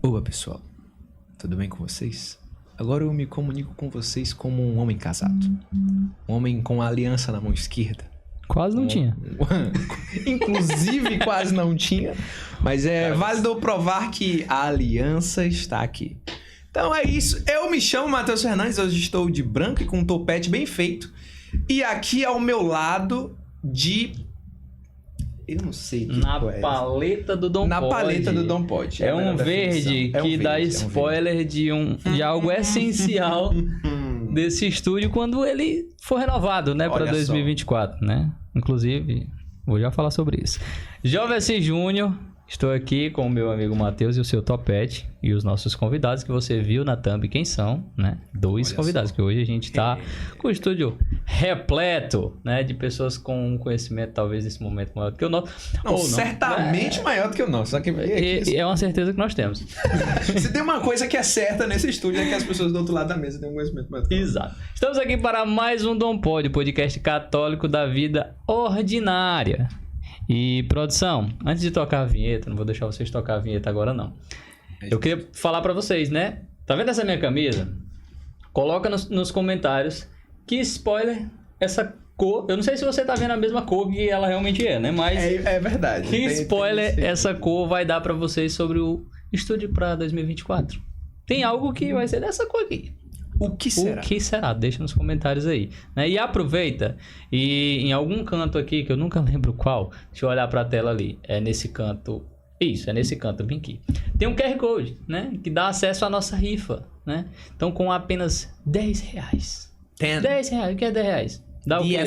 Olá pessoal, tudo bem com vocês? Agora eu me comunico com vocês como um homem casado. Um homem com a aliança na mão esquerda. Quase não tinha. Inclusive quase não tinha. Mas é válido provar que a aliança está aqui. Então é isso. Eu me chamo Matheus Fernandes, hoje estou de branco e com um topete bem feito. E aqui ao meu lado eu não sei que Na paleta do Dom Na Pod. paleta do Dom Pod. É um verde que dá spoiler de algo essencial desse estúdio quando ele for renovado, né, para 2024, né? Inclusive, vou já falar sobre isso. Jovem Júnior, estou aqui com o meu amigo Matheus e o seu topete e os nossos convidados que você viu na thumb quem são, né? Dois convidados, que hoje a gente tá com o estúdio repleto, né? De pessoas com um conhecimento talvez nesse momento maior do que o nosso. Não, certamente maior do que o nosso. Só que é uma certeza que nós temos. Se tem uma coisa que é certa nesse estúdio é que as pessoas do outro lado da mesa têm um conhecimento maior. Exato. Estamos aqui para mais um Dom Pod, podcast católico da vida ordinária. E, produção, antes de tocar a vinheta, não vou deixar vocês tocar a vinheta agora, não. Eu queria falar pra vocês, né? Tá vendo essa minha camisa? Coloca nos comentários que spoiler essa cor... Eu não sei se você tá vendo a mesma cor que ela realmente é, né? Mas... É verdade. Que spoiler essa cor vai dar pra vocês sobre o estúdio pra 2024? Tem algo que vai ser dessa cor aqui. O que será? O que será? Deixa nos comentários aí. Né? E aproveita e em algum canto aqui, que eu nunca lembro qual, deixa eu olhar pra tela ali. É nesse canto. Isso, é nesse canto, bem aqui. Tem um QR Code, né? Que dá acesso à nossa rifa, né? Então com apenas R$10. R$10. O que é R$10? Dá o quê?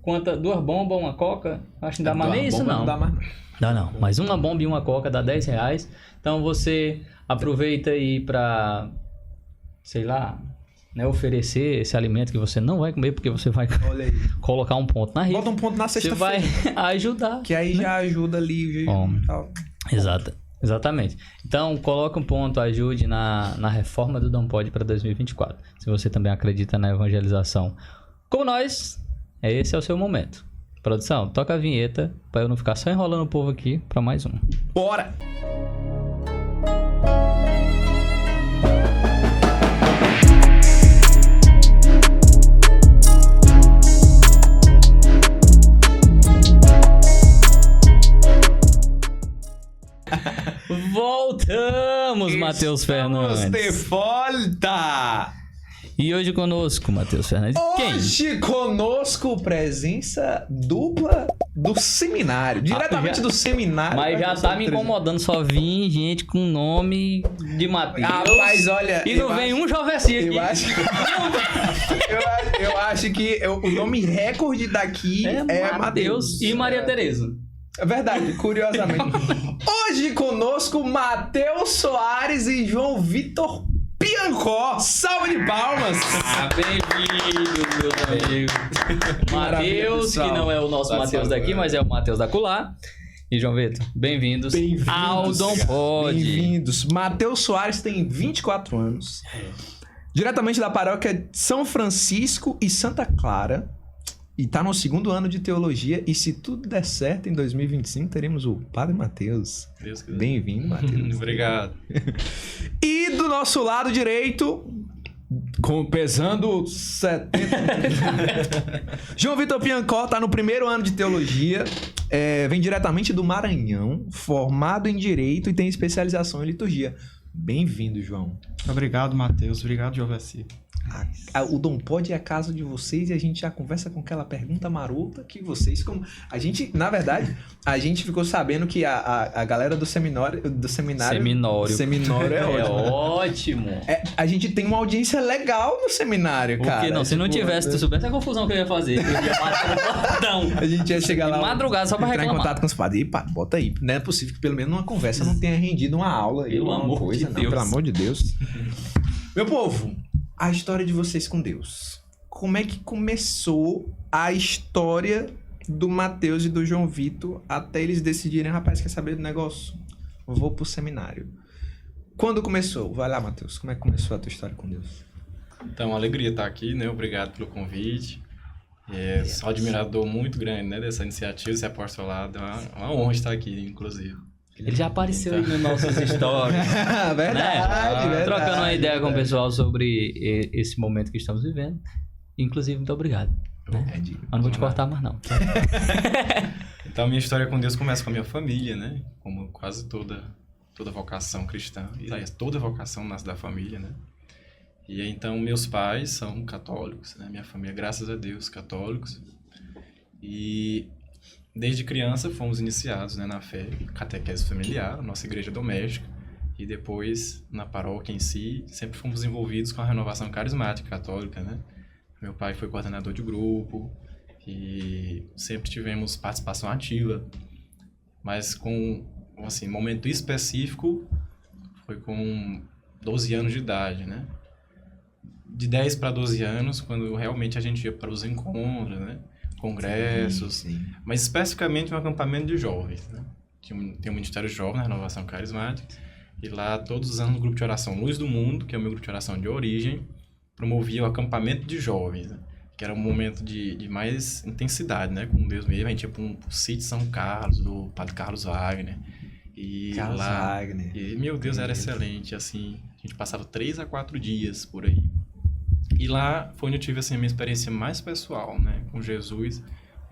Quanto? 2 bombas, uma coca? Acho que não dá mais nem isso, não. Não dá mais. Dá não. Mas uma bomba e uma coca dá R$10. Então você aproveita aí pra... sei lá... né, oferecer esse alimento que você não vai comer porque você vai colocar um ponto na rifa. Bota um ponto na sexta-feira. Você vai ajudar. Que aí já ajuda ali. Exatamente. Então, coloca um ponto, ajude na reforma do Dom Pod para 2024. Se você também acredita na evangelização como nós, esse é o seu momento. Produção, toca a vinheta para eu não ficar só enrolando o povo aqui para mais um. Bora! Voltamos, Matheus Fernandes. Estamos de volta! E hoje conosco, Matheus Fernandes, quem? Hoje conosco, presença dupla do seminário. Diretamente do seminário. Mas já tá me incomodando, só vim gente com nome de Matheus. Rapaz, olha... E não vem um Jovessi aqui. Eu acho que o nome recorde daqui é Matheus. E Maria Tereza. É verdade, curiosamente. Hoje conosco, Matheus Soares e João Vitor Piancó. Salve de palmas! Bem-vindo, meus amigos. Matheus, que não é o nosso Matheus daqui, mas é o Matheus da Colar. E João Vitor, bem-vindos ao Dom Pod. Bem-vindos. Matheus Soares tem 24 anos. Diretamente da paróquia São Francisco e Santa Clara. E tá no 2º ano de teologia. E se tudo der certo, em 2025 teremos o Padre Matheus. Bem-vindo, Matheus. Obrigado. E do nosso lado direito, pesando 70... João Vitor Piancó tá no 1º ano de teologia. Vem diretamente do Maranhão, formado em Direito e tem especialização em liturgia. Bem-vindo, João. Obrigado, Matheus. Obrigado, Jovessi. O Dom Pod é a casa de vocês e a gente já conversa com aquela pergunta marota que vocês... A gente, na verdade, a gente ficou sabendo que a galera do seminário... Seminório é ótimo. A gente tem uma audiência legal no seminário, cara. Por que não? Se não tivesse, tu soubesse a confusão que eu ia fazer. Eu ia bater no portão. A gente ia chegar lá... madrugada só pra reclamar. Entrar em contato com os padres. Pá, bota aí. Não é possível que pelo menos numa conversa não tenha rendido uma aula. Pelo amor de Deus. Pelo amor de Deus. Meu povo... A história de vocês com Deus. Como é que começou a história do Matheus e do João Vitor até eles decidirem, rapaz, quer saber do negócio? Vou pro seminário. Quando começou? Vai lá, Matheus. Como é que começou a tua história com Deus? Então, alegria estar aqui, né? Obrigado pelo convite. Sou admirador muito grande, né, dessa iniciativa, esse apostolado. É uma honra estar aqui, inclusive. Ele já apareceu aí nas nossas histórias. Verdade, verdade. Trocando uma ideia com o pessoal sobre esse momento que estamos vivendo. Inclusive, muito obrigado. Né? Eu não vou te cortar mais, não. Então, a minha história com Deus começa com a minha família, né? Como quase toda vocação cristã. E toda vocação nasce da família, né? E então, meus pais são católicos, né? Minha família, graças a Deus, católicos. E desde criança fomos iniciados, né, na fé, catequese familiar, nossa igreja doméstica, e depois na paróquia em si, sempre fomos envolvidos com a renovação carismática católica, né? Meu pai foi coordenador de grupo e sempre tivemos participação ativa, mas com, assim, momento específico foi com 12 anos de idade, né? De 10 para 12 anos, quando realmente a gente ia para os encontros, né? Congressos, sim. Mas especificamente um acampamento de jovens, né? Tem um Ministério Jovem na Renovação Carismática, e lá todos os anos o grupo de oração Luz do Mundo, que é o meu grupo de oração de origem, promovia o acampamento de jovens, né? Que era um momento de mais intensidade, né? Com Deus mesmo. A gente ia para o sítio São Carlos, do Padre Carlos Wagner. E Carlos lá, Wagner. E, meu Deus, era excelente, assim. A gente passava 3 a 4 dias por aí. E lá foi onde eu tive, assim, a minha experiência mais pessoal, né? Com Jesus,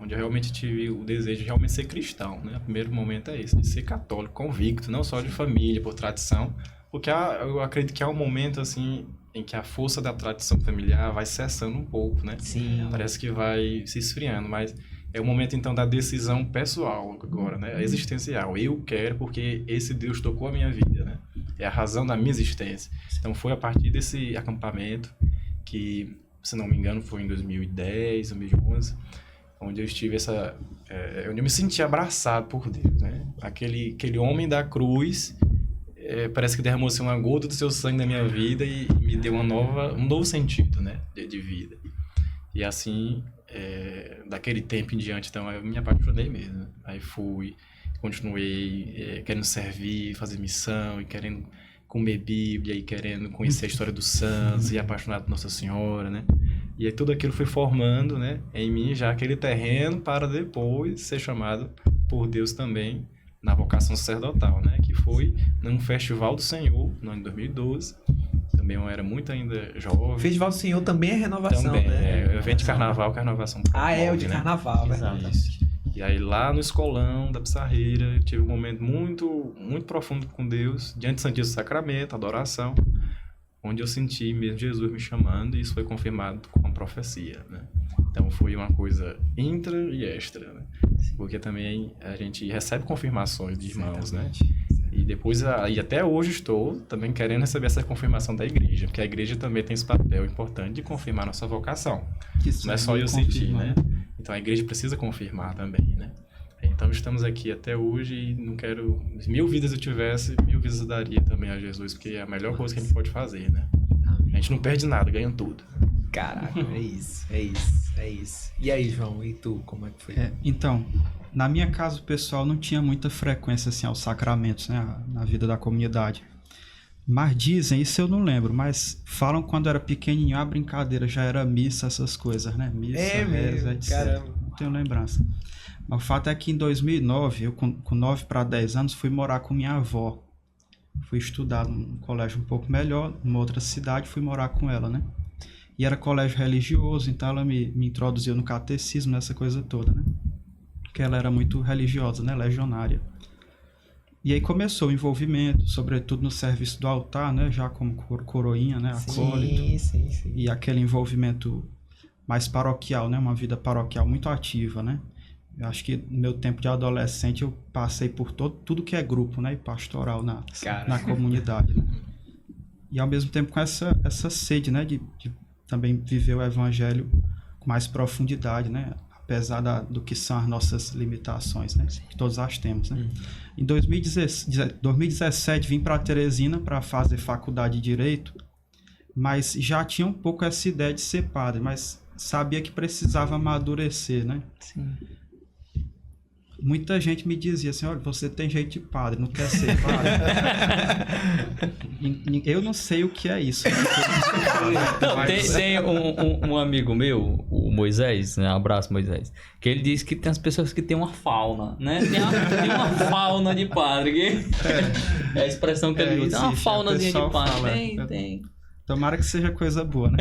onde eu realmente tive o desejo de realmente ser cristão, né? O primeiro momento é esse, de ser católico, convicto, não só de família, por tradição, porque eu acredito que há um momento, assim, em que a força da tradição familiar vai cessando um pouco, né? Sim. Parece que vai se esfriando, mas é o momento, então, da decisão pessoal agora, né? Existencial. Eu quero porque esse Deus tocou a minha vida, né? É a razão da minha existência. Então, foi a partir desse acampamento que, se não me engano, foi em 2010, 2011, onde eu estive onde eu me senti abraçado por Deus, né? Aquele homem da cruz, parece que derramou assim, uma gota do seu sangue na minha vida e me deu um novo sentido, né? De vida. E assim, daquele tempo em diante, então, eu me apaixonei mesmo. Aí continuei querendo servir, fazer missão e querendo comer Bíblia e querendo conhecer a história dos santos e apaixonado por Nossa Senhora, né? E aí tudo aquilo foi formando, né, em mim já aquele terreno para depois ser chamado por Deus também na vocação sacerdotal, né? Que foi num Festival do Senhor, no ano de 2012. Também eu era muito ainda jovem. O Festival do Senhor também é renovação, também, né? É o evento de carnaval que a renovação promove, é o de carnaval, né? verdade. Isso. E aí lá no escolão da Pissarreira, eu tive um momento muito, muito profundo com Deus, diante do Santíssimo Sacramento, adoração, onde eu senti mesmo Jesus me chamando, e isso foi confirmado com a profecia, né? Então foi uma coisa intra e extra, né? Porque também a gente recebe confirmações de irmãos, né? E depois, e até hoje estou também querendo receber essa confirmação da igreja, porque a igreja também tem esse papel importante de confirmar nossa vocação. Não é só eu sentir, né? Então a igreja precisa confirmar também, né? Então estamos aqui até hoje e não quero... 1000 vidas eu tivesse, 1000 vidas eu daria também a Jesus, porque é a melhor coisa que a gente pode fazer, né? A gente não perde nada, ganha tudo. Caraca, é isso. E aí, João, e tu, como é que foi? Então, na minha casa o pessoal não tinha muita frequência assim aos sacramentos, né, na vida da comunidade. Mas dizem, isso eu não lembro, mas falam quando era pequenininho, a brincadeira já era missa, essas coisas, né? Missa, reza, etc. Caramba. Não tenho lembrança. Mas o fato é que em 2009, eu com 9 para 10 anos, fui morar com minha avó. Fui estudar num colégio um pouco melhor, numa outra cidade, fui morar com ela, né? E era colégio religioso, então ela me introduziu no catecismo, nessa coisa toda, né? Porque ela era muito religiosa, né? Legionária. E aí começou o envolvimento, sobretudo no serviço do altar, né? Já como coroinha, né? Acólito. Sim. E aquele envolvimento mais paroquial, né? Uma vida paroquial muito ativa, né? Eu acho que no meu tempo de adolescente eu passei por tudo que é grupo, né? E pastoral na comunidade, né? E ao mesmo tempo com essa sede, né? De também viver o evangelho com mais profundidade, né? Apesar do que são as nossas limitações, né? Que todos as temos, né? Em 2017 vim para Teresina para fazer faculdade de Direito, mas já tinha um pouco essa ideia de ser padre, mas sabia que precisava amadurecer, né? Sim. muita gente me dizia assim, olha, você tem jeito de padre, não quer ser padre. Eu não sei o que é isso. Não, tem um amigo meu, o Moisés, né? Um abraço, Moisés, que ele diz que tem as pessoas que têm uma fauna, né? Tem uma fauna de padre. É a expressão que ele usa. Tem uma faunazinha de padre. Tem. Tomara que seja coisa boa, né?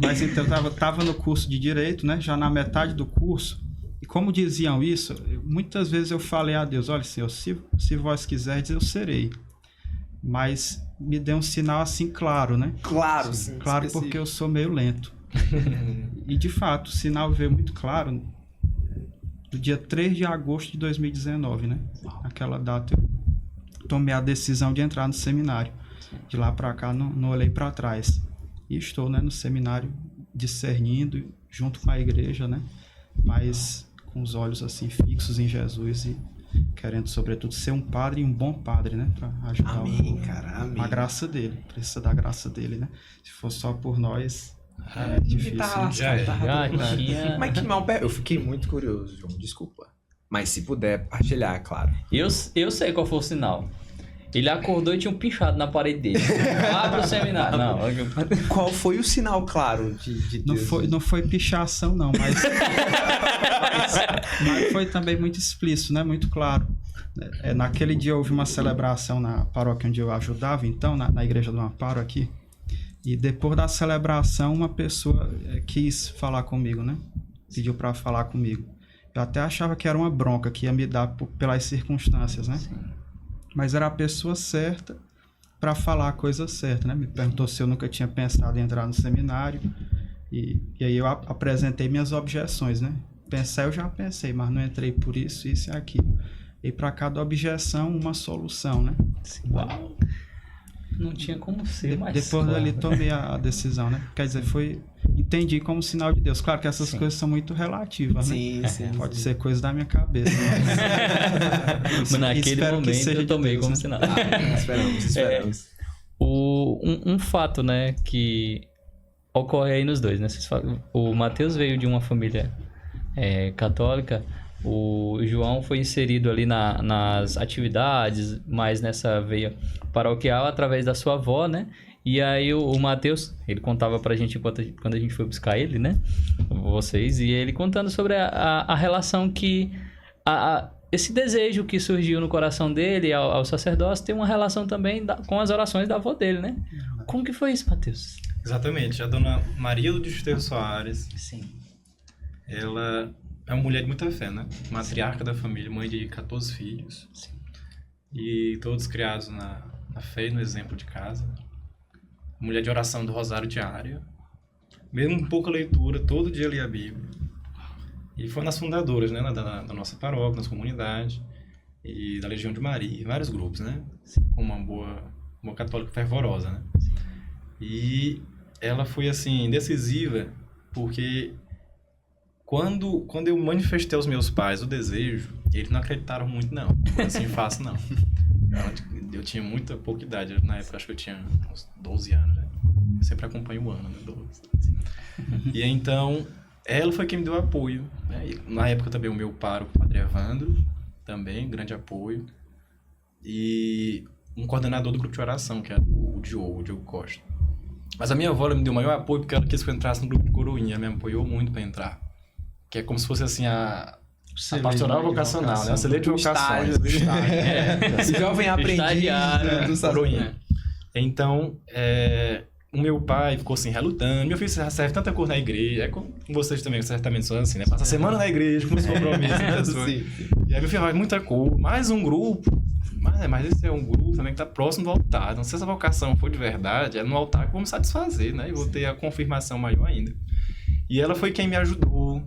Mas então, eu tava no curso de Direito, né? Já na metade do curso. E como diziam isso, muitas vezes eu falei a Deus, olha, Senhor, se vós quiserdes, eu serei. Mas me deu um sinal assim claro, né? Claro, sim. Claro, porque eu sou meio lento. E de fato, o sinal veio muito claro do dia 3 de agosto de 2019, né? Naquela data eu tomei a decisão de entrar no seminário. De lá para cá não olhei para trás. E estou, né, no seminário discernindo junto com a igreja, né? Mas com os olhos assim fixos em Jesus e querendo sobretudo ser um padre e um bom padre, né? Para ajudar amém. A graça dele. Precisa da graça dele, né? Se for só por nós, é difícil. Mas que mal... Eu fiquei muito curioso, João. Desculpa. Mas se puder partilhar, claro. Eu sei qual foi o sinal. Ele acordou e tinha um pinchado na parede dele. Abre o seminário. Não. Qual foi o sinal claro de Deus? Não foi pichação, não, mas foi também muito explícito, né? Muito claro. Naquele dia houve uma celebração na paróquia onde eu ajudava, então, na Igreja do Amparo aqui. E depois da celebração, uma pessoa quis falar comigo, né? Pediu para falar comigo. Eu até achava que era uma bronca que ia me dar pelas circunstâncias, né? Sim. Mas era a pessoa certa para falar a coisa certa, né? Me perguntou se eu nunca tinha pensado em entrar no seminário. E aí eu apresentei minhas objeções, né? Eu já pensei, mas não entrei por isso e aquilo. E para cada objeção, uma solução, né? Uau! Não tinha como ser mais depois dali tomei a decisão, né? Quer dizer, entendi como sinal de Deus. Claro que essas coisas são muito relativas, né? Sim. Pode ser coisa da minha cabeça. Mas naquele momento eu tomei como sinal. Esperamos. Um fato, né, que ocorre aí nos dois, né? O Mateus veio de uma família católica. O João foi inserido ali nas atividades, mais nessa veia paroquial, através da sua avó, né? E aí o Mateus, ele contava pra gente quando a gente foi buscar ele, né? Vocês, e ele contando sobre a relação que... esse desejo que surgiu no coração dele ao sacerdócio tem uma relação também com as orações da avó dele, né? Como que foi isso, Mateus? Exatamente. A dona Maria do Desterro Soares. Sim. Ela... é uma mulher de muita fé, né? Matriarca da família, mãe de 14 filhos. Sim. E todos criados na fé e no exemplo de casa. Mulher de oração do rosário diário. Mesmo com pouca leitura, todo dia lia a Bíblia. E foi nas fundadoras, né? Da nossa paróquia, nossa comunidade. E da Legião de Maria, vários grupos, né? Com uma boa católica fervorosa, né? E ela foi, assim, decisiva, porque... Quando eu manifestei aos meus pais o desejo, eles não acreditaram muito, não. Assim fácil, não. Eu tinha pouca idade. Na época, acho que eu tinha uns 12 anos. Né? Eu sempre acompanho o ano, né? 12. E então, ela foi quem me deu apoio. Né? E, na época, também o meu pároco, o Padre Evandro, também, grande apoio. E um coordenador do grupo de oração, que era o Diogo Costa. Mas a minha avó me deu o maior apoio porque ela quis que eu entrasse no grupo de coroinha. Ela me apoiou muito para entrar. Que é como se fosse assim a pastoral vocacional, né? A celeita de vocações. Jovem aprendiz do Coroinha. Então, o meu pai ficou assim, relutando. Meu filho serve tanta coisa na igreja. É como vocês também, certamente, são assim, né? Passa a semana na igreja, com os compromissos. Né? E aí meu filho vai muita coisa. Mais um grupo. Mas esse é um grupo também que está próximo do altar. Então, se essa vocação for de verdade, é no altar que vamos satisfazer, né? E vou ter a confirmação maior ainda. E ela foi quem me ajudou.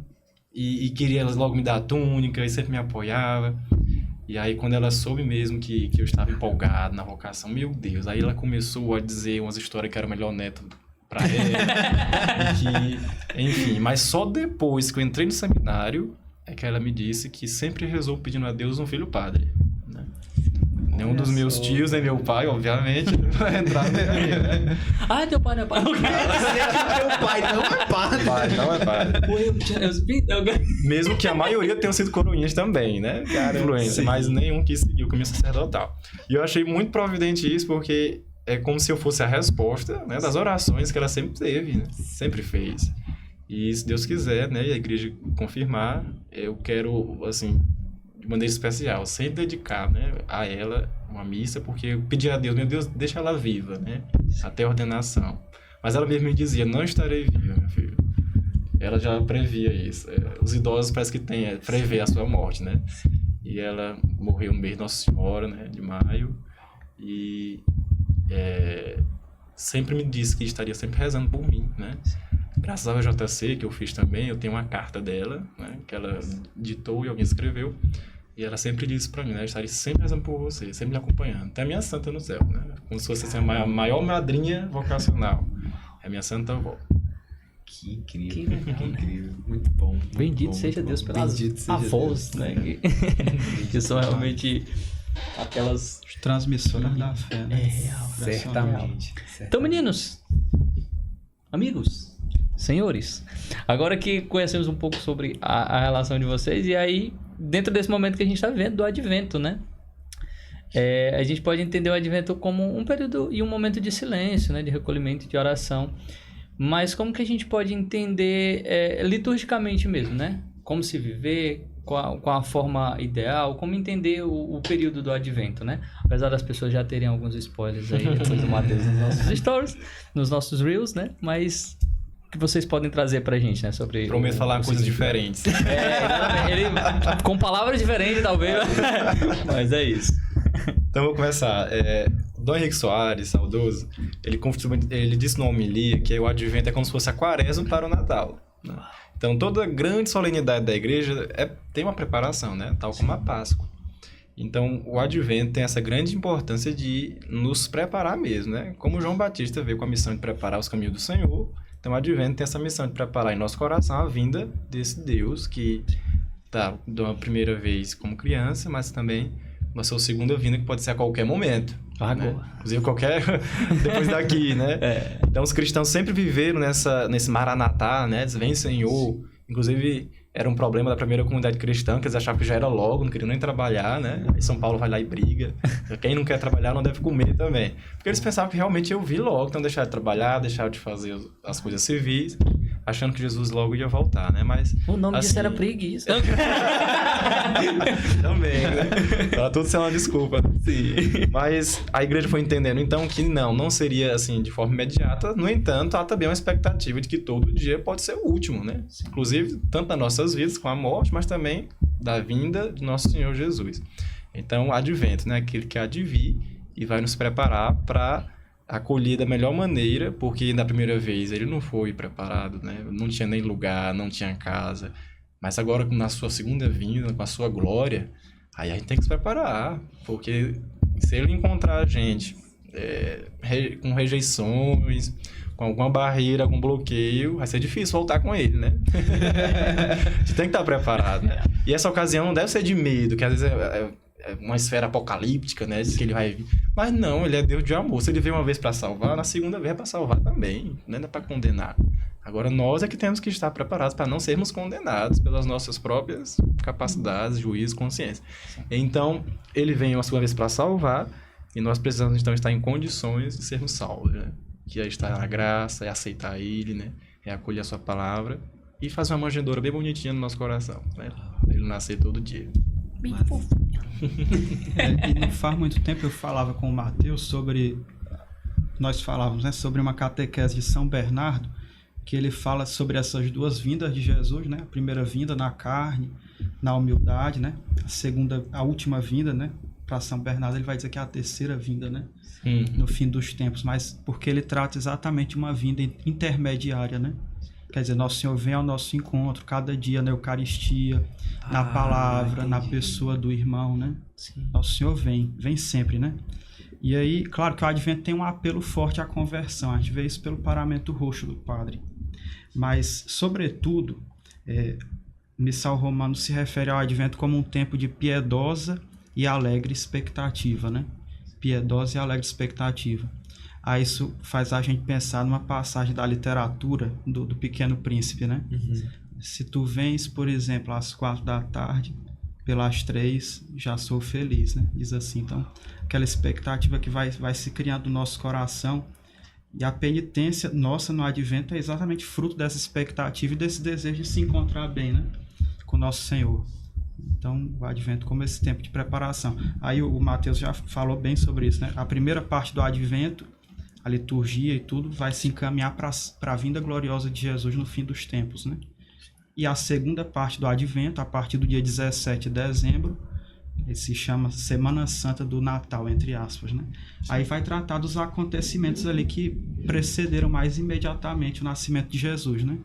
E queria logo me dar a túnica, e sempre me apoiava. E aí, quando ela soube mesmo que eu estava empolgado na vocação, meu Deus, aí ela começou a dizer umas histórias que era o melhor neto pra ela. Enfim, mas só depois que eu entrei no seminário, é que ela me disse que sempre rezou pedindo a Deus um filho padre. Né? Nenhum dos meus tios, nem meu pai, obviamente, vai entrar nele, né? Ah, teu pai não é padre. Teu pai não é padre. Pai não é padre. Mesmo que a maioria tenham sido coroinhas também, né? Influência, mas nenhum quis seguir o caminho sacerdotal. E eu achei muito providente isso, porque é como se eu fosse a resposta, né, das orações que ela sempre teve, né? Sempre fez. E se Deus quiser, né, e a igreja confirmar, eu quero, assim, de maneira especial, sempre dedicar, né, a ela uma missa, porque eu pedi a Deus, meu Deus, deixa ela viva, né, até a ordenação. Mas ela mesmo me dizia, não estarei viva, meu filho. Ela já previa isso. Os idosos parece que prevê a sua morte, né? E ela morreu no mês de Nossa Senhora, né, de maio, e sempre me disse que estaria sempre rezando por mim, né? Graças ao JC, que eu fiz também, eu tenho uma carta dela, né, que ela ditou e alguém escreveu, e ela sempre disse pra mim, né, eu estaria sempre rezando por você, sempre me acompanhando, até a minha santa no céu, né, como se fosse assim, a maior madrinha vocacional, é a minha santa avó. Que incrível, que incrível, muito bom. Muito Bendito bom, seja Deus pelas avós, né, que são realmente aquelas transmissoras da fé, né? Certamente. Então, meninos, amigos, senhores, agora que conhecemos um pouco sobre a relação de vocês, e aí, dentro desse momento que a gente está vivendo, do advento, né? A gente pode entender o advento como um período e um momento de silêncio, né? De recolhimento, de oração. Mas como que a gente pode entender liturgicamente mesmo, né? Como se viver, com a forma ideal, como entender o período do advento, né? Apesar das pessoas já terem alguns spoilers aí depois do Mateus nos nossos stories, nos nossos reels, né? Mas que vocês podem trazer pra gente, né? Sobre prometo falar coisas diferentes. Ele, com palavras diferentes, talvez. Mas é isso. Então, vou começar. Dom Henrique Soares, saudoso, ele disse numa homilia que o advento é como se fosse a quaresma para o Natal, né? Então, toda grande solenidade da igreja tem uma preparação, né? Tal como a Páscoa. Então, o advento tem essa grande importância de nos preparar mesmo, né? Como João Batista veio com a missão de preparar os caminhos do Senhor, então o advento tem essa missão de preparar em nosso coração a vinda desse Deus que está de uma primeira vez como criança, mas também na sua segunda vinda, que pode ser a qualquer momento. Agora. Né? Inclusive depois daqui, né? Então, os cristãos sempre viveram nesse Maranatá, né? Vem Senhor. Inclusive, era um problema da primeira comunidade cristã, que eles achavam que já era logo, não queriam nem trabalhar, né? Aí São Paulo vai lá e briga. Quem não quer trabalhar não deve comer também. Porque eles pensavam que realmente eu vi logo, então deixaram de trabalhar, deixaram de fazer as coisas civis, achando que Jesus logo ia voltar, né? Mas o nome disso era preguiça. Também, né? Tava tudo sendo uma desculpa. Sim. Mas a igreja foi entendendo, então, que não seria, assim, de forma imediata. No entanto, há também uma expectativa de que todo dia pode ser o último, né? Inclusive, tanto nas nossas vidas, com a morte, mas também da vinda de nosso Senhor Jesus. Então, o advento, né? Aquele que há de vir e vai nos preparar para acolher da melhor maneira, porque na primeira vez ele não foi preparado, né? Não tinha nem lugar, não tinha casa. Mas agora, na sua segunda vinda, com a sua glória, aí a gente tem que se preparar, porque se ele encontrar a gente com rejeições, com alguma barreira, algum bloqueio, vai ser difícil voltar com ele, né? A gente tem que estar preparado, né? E essa ocasião não deve ser de medo, que às vezes é uma esfera apocalíptica, né? Diz que ele vai vir. Mas não, ele é Deus de amor. Se ele veio uma vez para salvar, na segunda vez é para salvar também. Não é para condenar. Agora, nós é que temos que estar preparados para não sermos condenados pelas nossas próprias capacidades, juízo, consciência. Então, ele vem uma segunda vez para salvar e nós precisamos, então, estar em condições de sermos salvos, né? Que é estar na graça, é aceitar ele, né? É acolher a sua palavra e fazer uma manjedoura bem bonitinha no nosso coração, né? Para ele nascer todo dia. Bem fofo. E não faz muito tempo eu falava com o Mateus sobre... Nós falávamos, né, sobre uma catequese de São Bernardo, que ele fala sobre essas duas vindas de Jesus, né? A primeira vinda na carne, na humildade, né? A última vinda, né? Para São Bernardo ele vai dizer que é a terceira vinda, né? No fim dos tempos, mas porque ele trata exatamente uma vinda intermediária, né? Quer dizer, Nosso Senhor vem ao nosso encontro cada dia na Eucaristia, na palavra, na pessoa do irmão, né? Sim. Nosso Senhor vem sempre, né? E aí, claro que o advento tem um apelo forte à conversão, a gente vê isso pelo paramento roxo do padre. Mas, sobretudo, Missal Romano se refere ao advento como um tempo de piedosa e alegre expectativa, né? Piedosa e alegre expectativa. Aí isso faz a gente pensar numa passagem da literatura do Pequeno Príncipe, né? Se tu vens, por exemplo, às 4 da tarde, pelas 3 já sou feliz, né? Diz assim, então, aquela expectativa que vai se criando no nosso coração. E a penitência nossa no Advento é exatamente fruto dessa expectativa e desse desejo de se encontrar bem, né? Com o nosso Senhor. Então, o Advento como esse tempo de preparação. Aí o Mateus já falou bem sobre isso, né? A primeira parte do Advento, a liturgia e tudo, vai se encaminhar para a vinda gloriosa de Jesus no fim dos tempos, né? E a segunda parte do Advento, a partir do dia 17 de dezembro, se chama Semana Santa do Natal, entre aspas, né? Aí vai tratar dos acontecimentos ali que precederam mais imediatamente o nascimento de Jesus, né?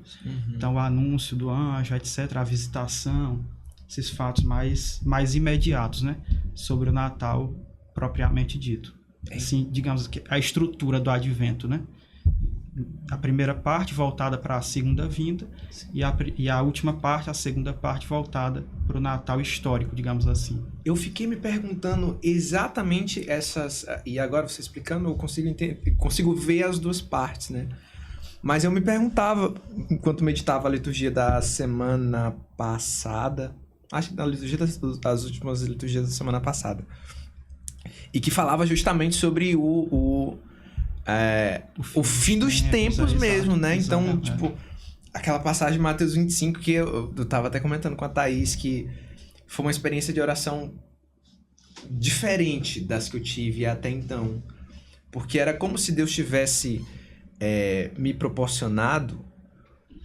Então, o anúncio do anjo, etc., a visitação, esses fatos mais imediatos, né? Sobre o Natal propriamente dito. Assim, digamos que a estrutura do Advento, né? A primeira parte voltada para a segunda vinda e a última parte, a segunda parte voltada para o Natal histórico, digamos assim. Eu fiquei me perguntando exatamente essas... E agora você explicando, eu consigo ver as duas partes, né? Mas eu me perguntava, enquanto meditava a liturgia da semana passada, acho que na liturgia das últimas liturgias da semana passada, e que falava justamente sobre o fim dos tempos mesmo, né? Então, tipo, aquela passagem de Mateus 25 que eu tava até comentando com a Thaís, que foi uma experiência de oração diferente das que eu tive até então. Porque era como se Deus tivesse me proporcionado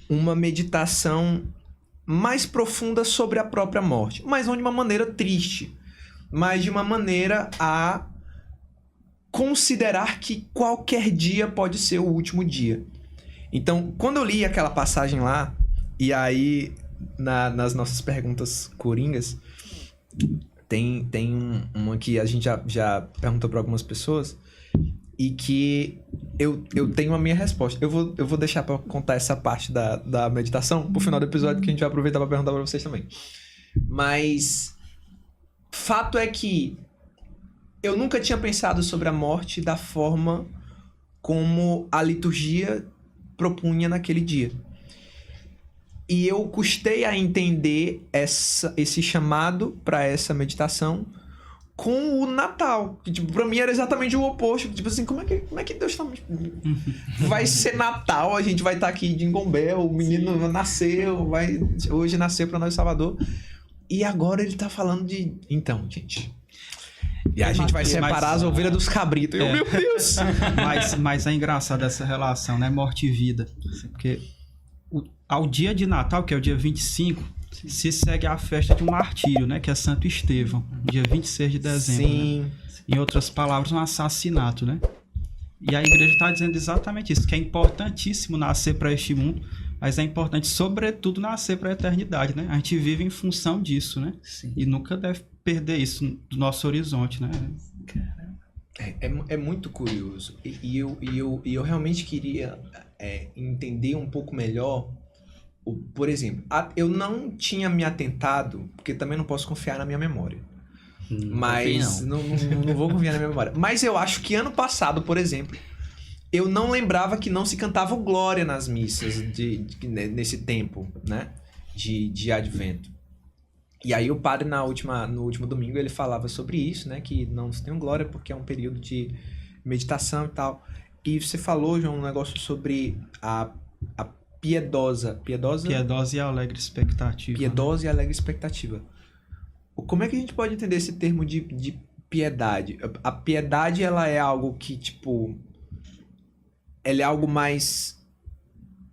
uma meditação mais profunda sobre a própria morte. Mas não de uma maneira triste, mas de uma maneira a considerar que qualquer dia pode ser o último dia. Então, quando eu li aquela passagem lá, e aí nas nossas perguntas coringas, tem uma que a gente já perguntou para algumas pessoas, e que eu tenho a minha resposta. Eu vou deixar para contar essa parte da meditação pro final do episódio, que a gente vai aproveitar para perguntar para vocês também. Mas fato é que eu nunca tinha pensado sobre a morte da forma como a liturgia propunha naquele dia. E eu custei a entender esse chamado para essa meditação com o Natal. Que, tipo, pra mim era exatamente o oposto. Tipo assim, como é que Deus tá... Vai ser Natal, a gente vai estar aqui de Ingombel, o menino nasceu, hoje nasceu para nós Salvador. E agora ele tá falando de... Então, gente... E a gente vai separar as ovelhas dos cabritos. Meu Deus! Mas é engraçado essa relação, né? Morte e vida. Porque ao dia de Natal, que é o dia 25, se segue a festa de um martírio, né? Que é Santo Estevão, dia 26 de dezembro. Sim. Né? Em outras palavras, um assassinato, né? E a igreja está dizendo exatamente isso, que é importantíssimo nascer para este mundo, mas é importante, sobretudo, nascer para a eternidade, né? A gente vive em função disso, né? Sim. E nunca deve perder isso do nosso horizonte, né? É muito curioso. E eu realmente queria entender um pouco melhor. Por exemplo, eu não tinha me atentado, porque também não posso confiar na minha memória. Mas não vou confiar na minha memória. Mas eu acho que ano passado, por exemplo, eu não lembrava que não se cantava o Glória nas missas nesse tempo, né? De Advento. E aí o padre no último domingo ele falava sobre isso, né? Que não se tem um Glória porque é um período de meditação e tal. E você falou, João, um negócio sobre a piedosa e alegre expectativa. Piedosa, né? E alegre expectativa. Como é que a gente pode entender esse termo de piedade? A piedade, ela é algo que, tipo... Ela é algo mais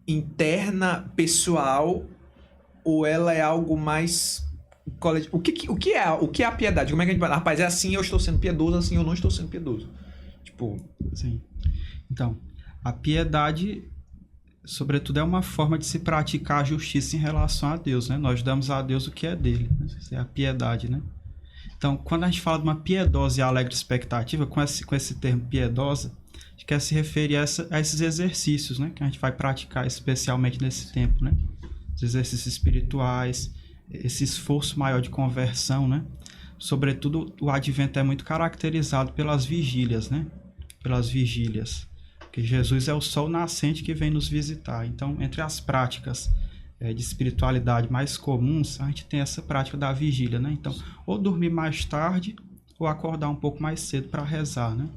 interna, pessoal, ou ela é algo mais... O que é a piedade? Como é que a gente vai... Rapaz, é assim eu estou sendo piedoso, assim eu não estou sendo piedoso. Tipo... Sim. Então, a piedade, sobretudo, é uma forma de se praticar a justiça em relação a Deus, né? Nós damos a Deus o que é dele. Né? Isso é a piedade, né? Então, quando a gente fala de uma piedosa e alegre expectativa, com esse termo piedosa, a gente quer se referir a esses exercícios, né? Que a gente vai praticar especialmente nesse tempo, né? Os exercícios espirituais, esse esforço maior de conversão, né? sobretudo, o advento é muito caracterizado pelas vigílias, né? Pelas vigílias. Porque Jesus é o sol nascente que vem nos visitar. Então, entre as práticas de espiritualidade mais comuns, a gente tem essa prática da vigília, né? Então, ou dormir mais tarde, ou acordar um pouco mais cedo para rezar, né?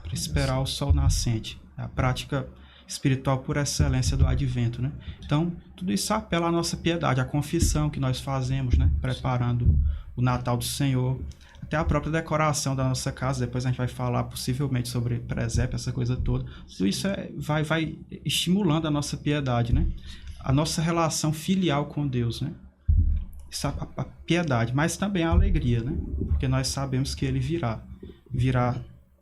Para esperar o sol nascente. É a prática espiritual por excelência do advento, né? Então, tudo isso apela à nossa piedade, à confissão que nós fazemos, né? Preparando o Natal do Senhor, até a própria decoração da nossa casa. Depois a gente vai falar possivelmente sobre presépio, essa coisa toda. Tudo isso vai estimulando a nossa piedade, né? A nossa relação filial com Deus, né? Isso, a piedade, mas também a alegria, né? Porque nós sabemos que ele virá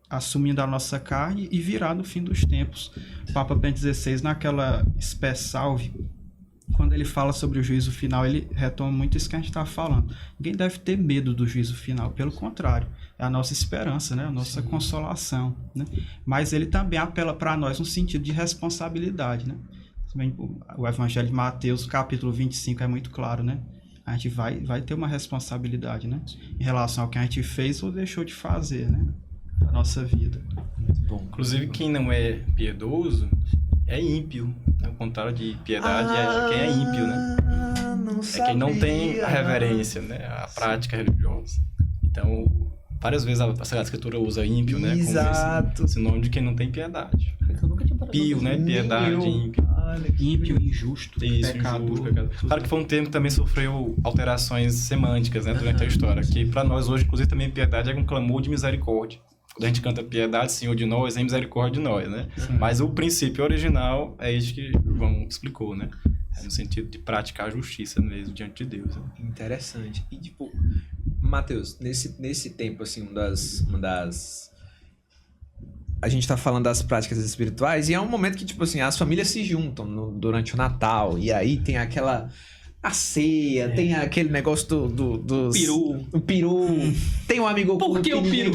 assumindo a nossa carne e virá no fim dos tempos. O Papa Bento XVI, naquela Spes Salve, quando ele fala sobre o juízo final, ele retoma muito isso que a gente está falando. Ninguém deve ter medo do juízo final, pelo contrário, é a nossa esperança, né? A nossa consolação, né? Mas ele também apela para nós um sentido de responsabilidade, né? O Evangelho de Mateus, capítulo 25, é muito claro, né? A gente vai ter uma responsabilidade, né? Em relação ao que a gente fez ou deixou de fazer, né? Na nossa vida. Muito bom. Inclusive, quem não é piedoso é ímpio. Ao contrário de piedade, quem é ímpio, né? Não sabia. É quem não tem a reverência, né? A prática religiosa. Então, várias vezes a Sagrada Escritura usa ímpio, né? Exato. Como sinônimo de quem não tem piedade. Pio, né? Piedade, ímpio. Ímpio, injusto, isso, pecador. Injusto, pecador. Claro que foi um termo que também sofreu alterações semânticas, né? Durante a história. Que para nós hoje, inclusive, também piedade é um clamor de misericórdia. Quando a gente canta piedade, Senhor de nós, é misericórdia de nós, né? Mas o princípio original é isso que o João explicou, né? É no sentido de praticar a justiça mesmo diante de Deus. Né? Interessante. E, tipo, Mateus, nesse tempo, assim, uma das... A gente tá falando das práticas espirituais e é um momento que, tipo assim, as famílias se juntam durante o Natal e aí tem aquela... A ceia, tem aquele negócio dos... O peru. Tem um amigo oculto. Por que o peru?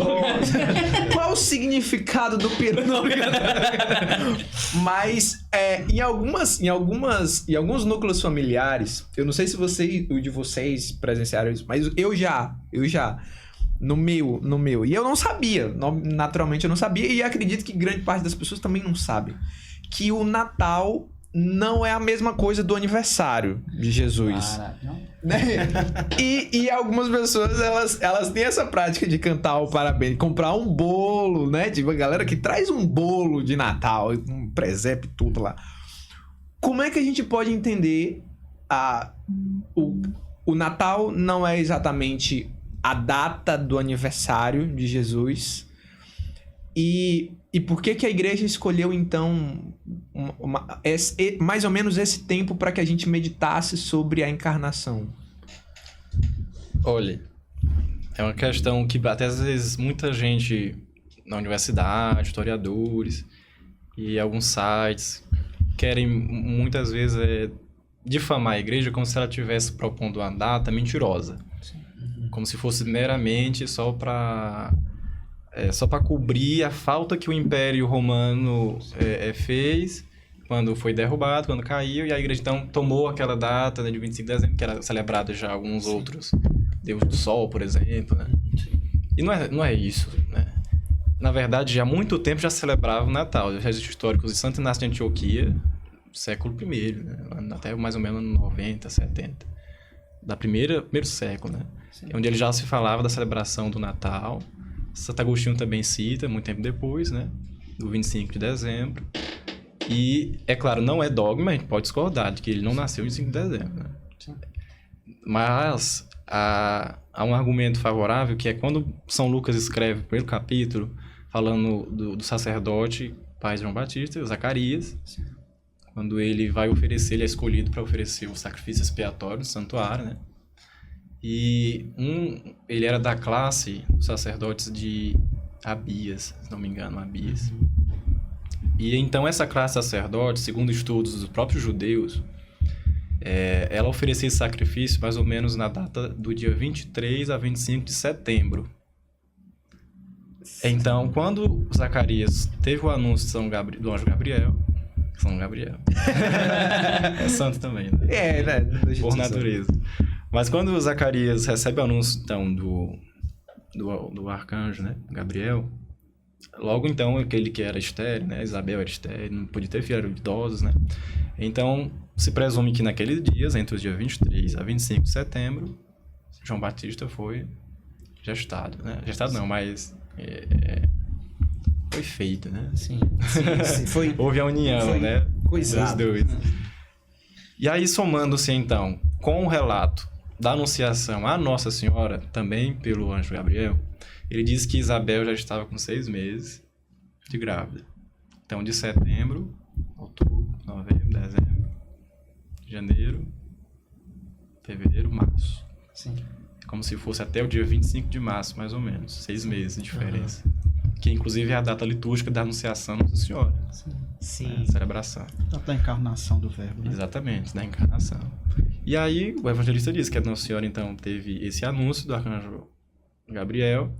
Qual o significado do peru? Não, mas em alguns núcleos familiares, eu não sei se o de vocês presenciaram isso, mas eu já. No meu. E eu não sabia. Naturalmente eu não sabia. E acredito que grande parte das pessoas também não sabe. Que o Natal não é a mesma coisa do aniversário de Jesus. Né? E algumas pessoas, elas têm essa prática de cantar o parabéns, comprar um bolo, né? Tipo, a galera que traz um bolo de Natal, um presépio e tudo lá. Como é que a gente pode entender o Natal não é exatamente a data do aniversário de Jesus? E por que a igreja escolheu, então, mais ou menos esse tempo para que a gente meditasse sobre a encarnação? Olha, é uma questão que até às vezes muita gente na universidade, historiadores e alguns sites querem muitas vezes difamar a igreja como se ela estivesse propondo uma data mentirosa. Como se fosse meramente só para cobrir a falta que o Império Romano fez quando foi derrubado, quando caiu, e a igreja então tomou aquela data, né, de 25 de dezembro, que era celebrado já alguns outros, Deus do Sol, por exemplo, né? E não é isso, né? Na verdade, já há muito tempo já celebrava o Natal. Os registros históricos de Santo Inácio de Antioquia, século I, né? Até mais ou menos 90, 70. Primeiro século, né? Onde ele já se falava da celebração do Natal. Santo Agostinho também cita, muito tempo depois, né? Do 25 de dezembro. E, é claro, não é dogma, a gente pode discordar de que ele não nasceu em 25 de dezembro, né? Mas há um argumento favorável, que é quando São Lucas escreve o primeiro capítulo, falando do sacerdote, pai de João Batista, Zacarias. Sim. Quando ele vai oferecer, ele é escolhido para oferecer o sacrifício expiatório no santuário, né? E ele era da classe dos sacerdotes de Abias, se não me engano, Abias. E então essa classe de sacerdotes, segundo estudos dos próprios judeus, ela oferecia esse sacrifício mais ou menos na data do dia 23 a 25 de setembro. Então, quando Zacarias teve o anúncio do anjo Gabriel, São Gabriel, é santo também, né? Né? Por natureza. Mas quando Zacarias recebe o anúncio, então, do arcanjo, né, Gabriel, logo então aquele que era estéril, né, Isabel era estéril, não podia ter filho, eram idosos, né, então se presume que naqueles dias, entre os dias 23 a 25 de setembro, João Batista foi gestado, né, gestado não, mas foi feito, né, sim. Foi, houve a união, foi né, coisado. dos dois. E aí, somando-se, então, com o relato da anunciação à Nossa Senhora, também pelo anjo Gabriel, ele diz que Isabel já estava com 6 meses de grávida. Então, de setembro, outubro, novembro, dezembro, janeiro, fevereiro, março. Sim. É como se fosse até o dia 25 de março, mais ou menos. 6 meses de diferença. Que, inclusive, é a data litúrgica da anunciação da Nossa Senhora. Sim. Celebração. Da encarnação do verbo, né? Exatamente, da encarnação. E aí, o evangelista diz que a Nossa Senhora, então, teve esse anúncio do arcanjo Gabriel,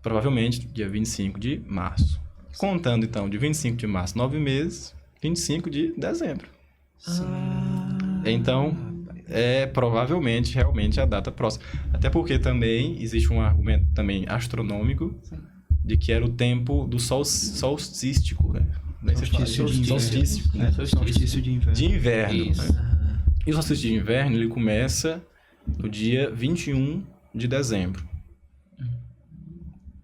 provavelmente dia 25 de março. Contando, então, de 25 de março, 9 meses, 25 de dezembro. Então, provavelmente, realmente, a data próxima. Até porque também existe um argumento também astronômico de que era o tempo do solstístico, né? Solstício de inverno. De inverno. Isso. Né? E o solstício de inverno, ele começa no dia 21 de dezembro.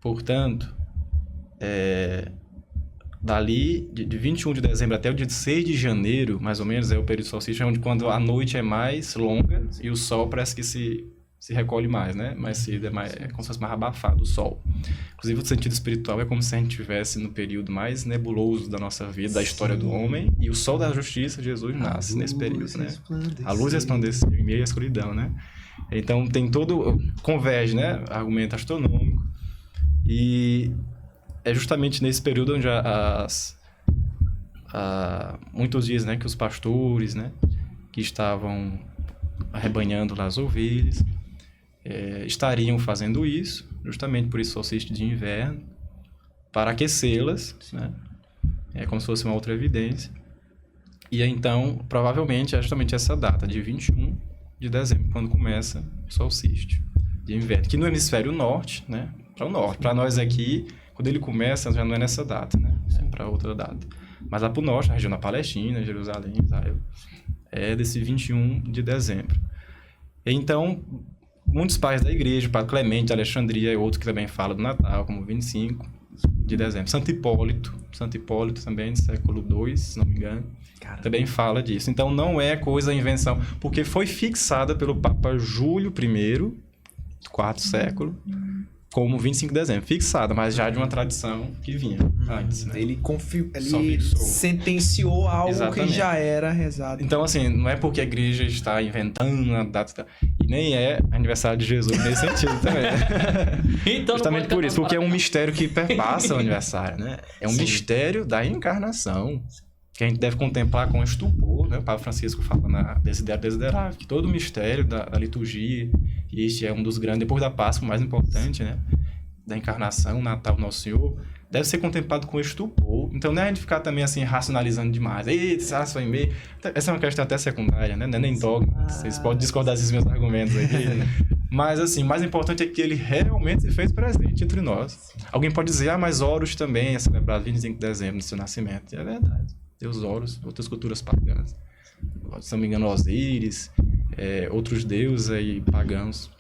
Portanto, dali, de 21 de dezembro até o dia 6 de janeiro, mais ou menos, é o período solstício, onde quando a noite é mais longa e o sol parece que se recolhe mais, né? Mais cedo, é como se fosse mais abafado o sol. Inclusive, o sentido espiritual é como se a gente estivesse no período mais nebuloso da nossa vida, da história do homem, e o sol da justiça, Jesus, nasce nesse período, né? A luz resplandeceu em meio à escuridão, né? Então, tem todo... Converge, né? Argumento astronômico. E é justamente nesse período onde muitos dizem, né, que os pastores, né, que estavam arrebanhando lá as ovelhas, estariam fazendo isso, justamente por esse solstício de inverno, para aquecê-las, né? É como se fosse uma outra evidência. E então, provavelmente, é justamente essa data, de 21 de dezembro, quando começa o solstício de inverno, que no hemisfério norte, né? Para o norte. Para nós aqui, quando ele começa, já não é nessa data, né? É para outra data. Mas lá para o norte, na região da Palestina, Jerusalém, Israel, é desse 21 de dezembro. Então, muitos pais da igreja, o Padre Clemente de Alexandria e outro que também fala do Natal, como 25 de dezembro. Santo Hipólito também, do século II, se não me engano, também fala disso. Então, não é coisa invenção, porque foi fixada pelo Papa Júlio I, do quarto século, como 25 de dezembro. Fixada, mas já de uma tradição que vinha antes, né? Ele sentenciou algo Exatamente. Que já era rezado. Então, assim, não é porque a igreja está inventando a data, e nem é aniversário de Jesus nesse sentido também. Então, justamente por isso, porque é um mistério que perpassa o aniversário, né? É um mistério da encarnação, que a gente deve contemplar com estupor, né? O Papa Francisco fala na Desiderio Desiderável, que todo o mistério da liturgia, e este é um dos grandes, depois da Páscoa, o mais importante, né? Da encarnação, Natal, Nosso Senhor, deve ser contemplado com estupor. Então, não é a gente ficar também, assim, racionalizando demais. Eita, só em meio. Essa é uma questão até secundária, né? Não é nem dogma. Vocês podem discordar desses meus argumentos aqui. Mas, assim, o mais importante é que ele realmente se fez presente entre nós. Alguém pode dizer, mas Horus também é celebrado 25 de dezembro, no seu nascimento. E é verdade. Deus Horus, outras culturas pagãs. Se não me engano, Osíris, outros deuses aí pagãos,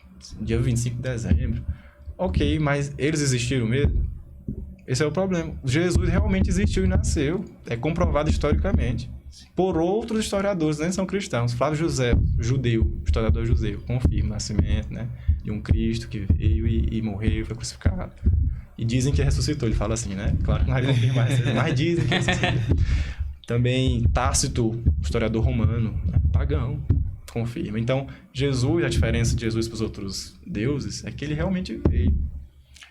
dia 25 de dezembro. Ok, mas eles existiram mesmo? Esse é o problema. Jesus realmente existiu e nasceu. É comprovado historicamente por outros historiadores, nem são cristãos. Flávio José, judeu, historiador judeu, confirma o nascimento, né, de um Cristo que veio e morreu, foi crucificado. E dizem que ressuscitou. Ele fala assim, né? Claro que não vai confirmar isso, mas dizem que ressuscitou. Também Tácito, historiador romano, né, pagão, confirma. Então, Jesus, a diferença de Jesus para os outros deuses é que ele realmente veio.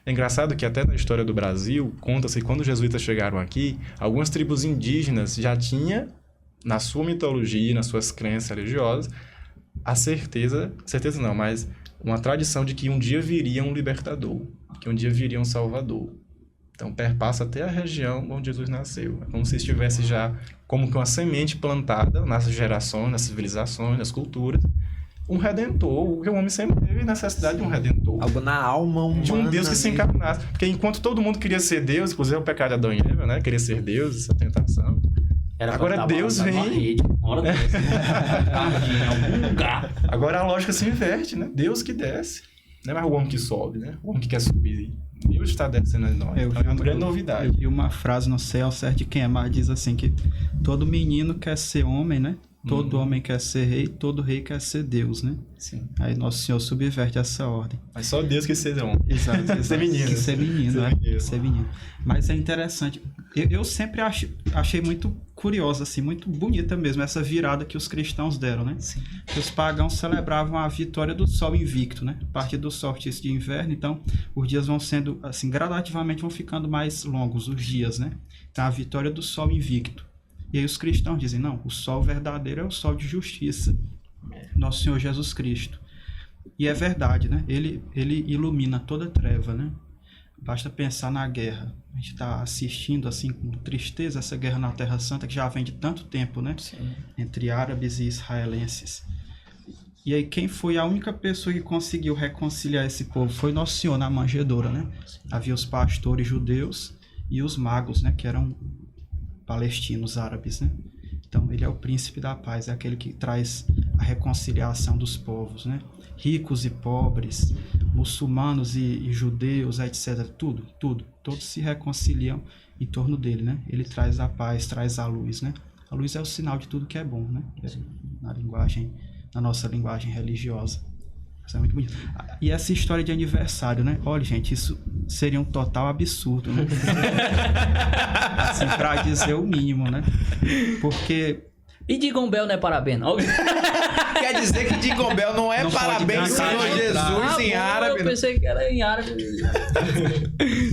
É engraçado que até na história do Brasil, conta-se que quando os jesuítas chegaram aqui, algumas tribos indígenas já tinham, na sua mitologia, nas suas crenças religiosas, a certeza não, mas uma tradição de que um dia viria um libertador, que um dia viria um salvador. Então, perpassa até a região onde Jesus nasceu. É como se estivesse já como que uma semente plantada nas gerações, nas civilizações, nas culturas, um redentor, porque o homem sempre teve necessidade de um redentor. Algo na alma humana. De um Deus que se encarnasse. Porque enquanto todo mundo queria ser Deus, inclusive o pecado de Adão e Eva, né? Queria ser Deus, essa tentação. Agora Deus vem... Agora a lógica se inverte, né? Deus que desce. Não é mais o homem que sobe, né? O homem que quer subir. Deus está descendo em nós. Então é uma grande novidade. Eu vi uma frase, não sei ao certo de quem é, mas diz assim que todo menino quer ser homem, né? Todo homem quer ser rei, todo rei quer ser Deus, né? Sim. Aí Nosso Senhor subverte essa ordem. Mas só Deus que seja homem. Exato. Ser menino. Que ser menino, né? Ser menino. Mas é interessante. Eu sempre achei muito curiosa, assim, muito bonita mesmo, essa virada que os cristãos deram, né? Sim. Que os pagãos celebravam a vitória do sol invicto, né? A partir do solstício de inverno, então, os dias vão sendo, assim, gradativamente vão ficando mais longos, os dias, né? Então, a vitória do sol invicto. E aí os cristãos dizem, não, o sol verdadeiro é o sol de justiça, nosso Senhor Jesus Cristo. E é verdade, né? Ele ilumina toda treva, né? Basta pensar na guerra. A gente está assistindo, assim, com tristeza, essa guerra na Terra Santa, que já vem de tanto tempo, né? Sim. Entre árabes e israelenses. E aí, quem foi a única pessoa que conseguiu reconciliar esse povo? Foi Nosso Senhor na manjedoura, né? Havia os pastores judeus e os magos, né? Que eram palestinos árabes, né? Então, ele é o príncipe da paz, é aquele que traz a reconciliação dos povos, né? Ricos e pobres, muçulmanos e judeus, etc. Todos se reconciliam em torno dele, né? Ele traz a paz, traz a luz, né? A luz é o sinal de tudo que é bom, né? Na nossa linguagem religiosa. Isso é muito bonito. E essa história de aniversário, né? Olha, gente, isso seria um total absurdo, né? Assim, pra dizer o mínimo, né? Porque... E Jingle Bell não é parabéns, não? Quer dizer que Jingle Bell não é Não parabéns, pode Senhor cantar, Jesus, em árabe. Eu pensei que era em árabe.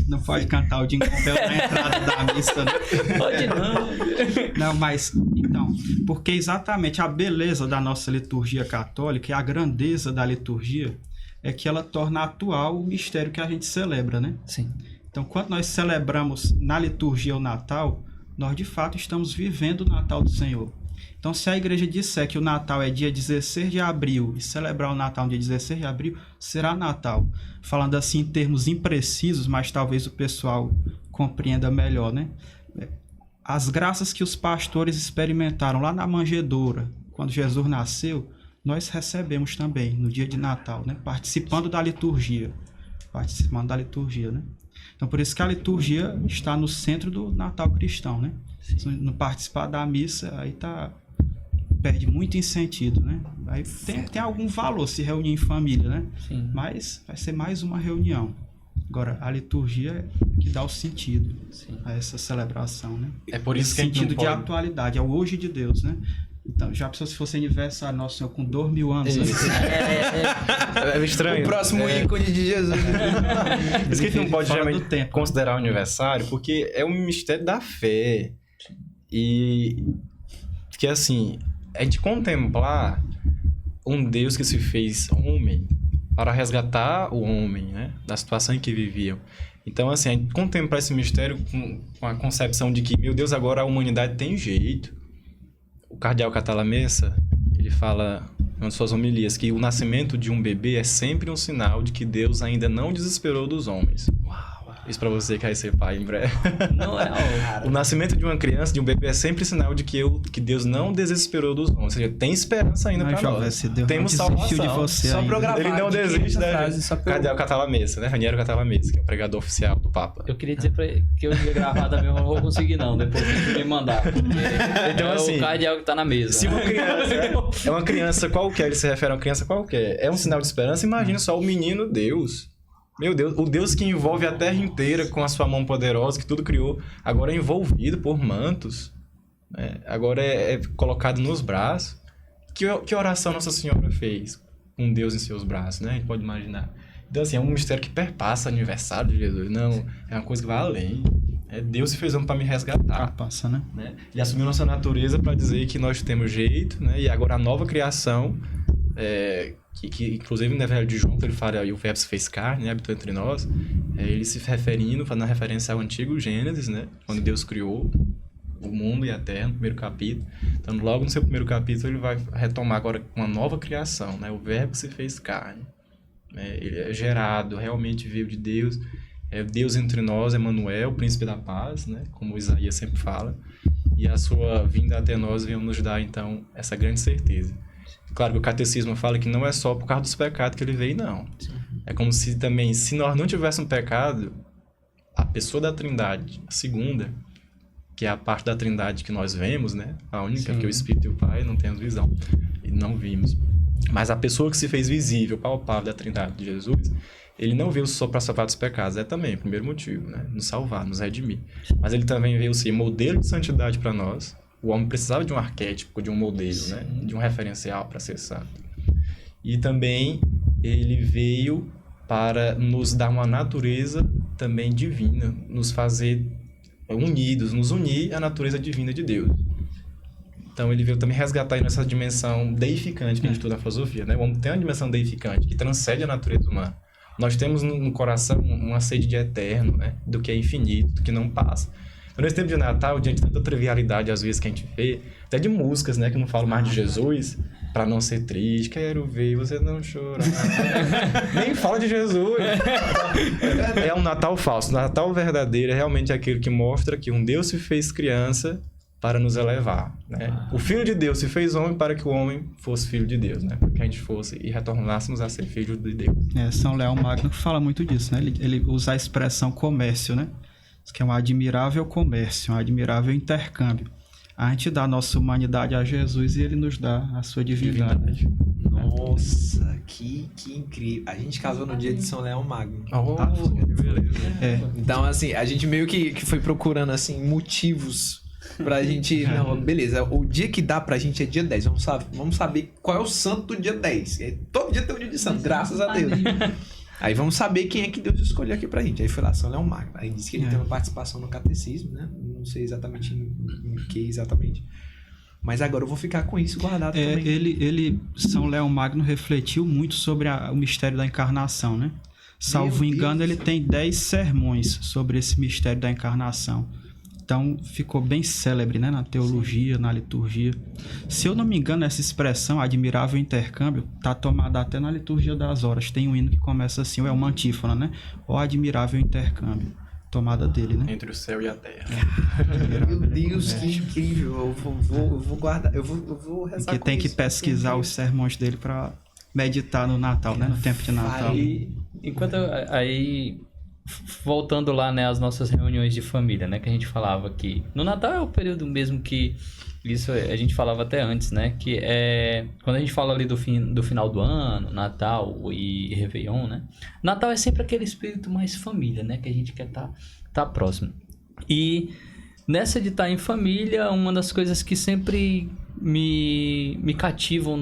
Não pode cantar o Jingle Bell na entrada da missa, né? Pode não. Não, mas, então, porque exatamente a beleza da nossa liturgia católica e a grandeza da liturgia é que ela torna atual o mistério que a gente celebra, né? Sim. Então, quando nós celebramos na liturgia o Natal, nós de fato estamos vivendo o Natal do Senhor. Então, se a igreja disser que o Natal é dia 16 de abril e celebrar o Natal no dia 16 de abril, será Natal. Falando assim em termos imprecisos, mas talvez o pessoal compreenda melhor, né? As graças que os pastores experimentaram lá na manjedoura, quando Jesus nasceu, nós recebemos também no dia de Natal, né? Participando da liturgia, né? Então, por isso que a liturgia está no centro do Natal cristão, né? Se não participar da missa, aí perde muito em sentido, né? Aí tem algum valor se reunir em família, né? Sim. Mas vai ser mais uma reunião. Agora, a liturgia é que dá o sentido a essa celebração, né? É por isso que a gente sentido não pode... de atualidade, é o hoje de Deus, né? Então, já pensou se fosse aniversário Nosso Senhor com 2000 anos? É estranho. O próximo ícone de Jesus. Por isso que a gente não pode Fora geralmente do tempo. considerar o aniversário, porque é um mistério da fé. E que assim, é de contemplar um Deus que se fez homem para resgatar o homem, né? Da situação em que viviam. Então, assim, a gente contemplar esse mistério com a concepção de que, meu Deus, agora a humanidade tem jeito. O cardeal Catalamessa, ele fala em uma de suas homilias que o nascimento de um bebê é sempre um sinal de que Deus ainda não desesperou dos homens. Isso pra você que vai ser pai em breve. Não é O nascimento de uma criança, de um bebê, é sempre sinal de que Deus não desesperou dos homens. Ou seja, tem esperança ainda pra nós. Temos salvação. De você Só ainda. pra eu gravar. Ele não de desiste, né? frase, só pra eu- Cardeal Catalamessa, né? Raniero Catalamessa, que é o pregador oficial do Papa. Eu queria dizer pra ele que eu ia gravar também, mas não vou conseguir não. Depois tem que me mandar. Então, É assim, o cardeal que tá na mesa. Se uma criança é uma criança qualquer, ele se refere a uma criança qualquer, é um sinal de esperança, imagina só o menino Deus. Meu Deus, o Deus que envolve a terra inteira com a sua mão poderosa, que tudo criou, agora é envolvido por mantos, né? Agora é colocado nos braços. Que oração Nossa Senhora fez com Deus em seus braços, né? A gente pode imaginar. Então, assim, é um mistério que perpassa o aniversário de Jesus. Não, é uma coisa que vai além. Deus se fez homem para me resgatar. Passa, né? Ele assumiu nossa natureza para dizer que nós temos jeito, né? E agora a nova criação, que inclusive no Evangelho de João, ele fala, e o verbo se fez carne, né? Habitou entre nós, ele se referindo, fazendo referência ao antigo Gênesis, né? Quando Deus criou o mundo e a terra, no primeiro capítulo. Então, logo no seu primeiro capítulo, ele vai retomar agora uma nova criação, né? O verbo se fez carne. Ele é gerado, realmente veio de Deus. É Deus entre nós, Emanuel, o príncipe da paz, né? Como Isaías sempre fala. E a sua vinda até nós veio nos dar, então, essa grande certeza. Claro que o catecismo fala que não é só por causa dos pecados que ele veio, não. É como se também, se nós não tivéssemos pecado, a pessoa da Trindade, a segunda, que é a parte da Trindade que nós vemos, né? A única, que o Espírito e o Pai não temos visão, e não vimos. Mas a pessoa que se fez visível, palpável da Trindade de Jesus, ele não veio só para salvar dos pecados, é também o primeiro motivo, né? Nos salvar, nos redimir. Mas ele também veio ser modelo de santidade para nós. O homem precisava de um arquétipo, de um modelo, né? De um referencial para ser santo. E também ele veio para nos dar uma natureza também divina, nos fazer unidos, nos unir à natureza divina de Deus. Então ele veio também resgatar aí nessa dimensão deificante que a gente estuda na filosofia, né? O homem tem uma dimensão deificante que transcende a natureza humana. Nós temos no coração uma sede de eterno, né? Do que é infinito, do que não passa. Então, nesse tempo de Natal, diante de tanta trivialidade, às vezes, que a gente vê, até de músicas, né? Que não falam mais de Jesus, para não ser triste, quero ver você não chorar. Nem fala de Jesus. É um Natal falso. O Natal verdadeiro é realmente aquele que mostra que um Deus se fez criança para nos elevar, né? O Filho de Deus se fez homem para que o homem fosse filho de Deus, né? Para que a gente fosse e retornássemos a ser filho de Deus. São Leão Magno fala muito disso, né? Ele usa a expressão comércio, né? Que é um admirável comércio, um admirável intercâmbio. A gente dá a nossa humanidade a Jesus e ele nos dá a sua divindade. Nossa, que incrível. A gente casou no dia de São Leão Magno. Que beleza. Então, assim, a gente meio que foi procurando, assim, motivos pra gente... Não, beleza, o dia que dá pra gente é dia 10. Vamos saber qual é o santo do dia 10. Todo dia tem um dia de santo, graças a Deus. Aí vamos saber quem é que Deus escolheu aqui pra gente. Aí foi lá, São Leão Magno. Aí disse que ele tem uma participação no catecismo, né? Não sei exatamente em que exatamente. Mas agora eu vou ficar com isso guardado também. São Leão Magno refletiu muito sobre o mistério da encarnação, né? Salvo engano, ele tem 10 sermões sobre esse mistério da encarnação. Então, ficou bem célebre, né? Na teologia, na liturgia. Se eu não me engano, essa expressão, admirável intercâmbio, está tomada até na liturgia das horas. Tem um hino que começa assim, é uma antífona, né? O admirável intercâmbio. Tomada dele, né? Entre o céu e a terra. Meu Deus, que incrível. Eu vou guardar, eu vou rezar que tem que pesquisar os sermões dele para meditar no Natal, né? No tempo de Natal. Enquanto aí... Voltando lá, né, às nossas reuniões de família, né, que a gente falava que no Natal é o período mesmo que isso a gente falava até antes, né, que é quando a gente fala ali do final do ano, Natal e Réveillon, né, Natal é sempre aquele espírito mais família, né, que a gente quer tá próximo. E nessa de estar em família, uma das coisas que sempre me cativam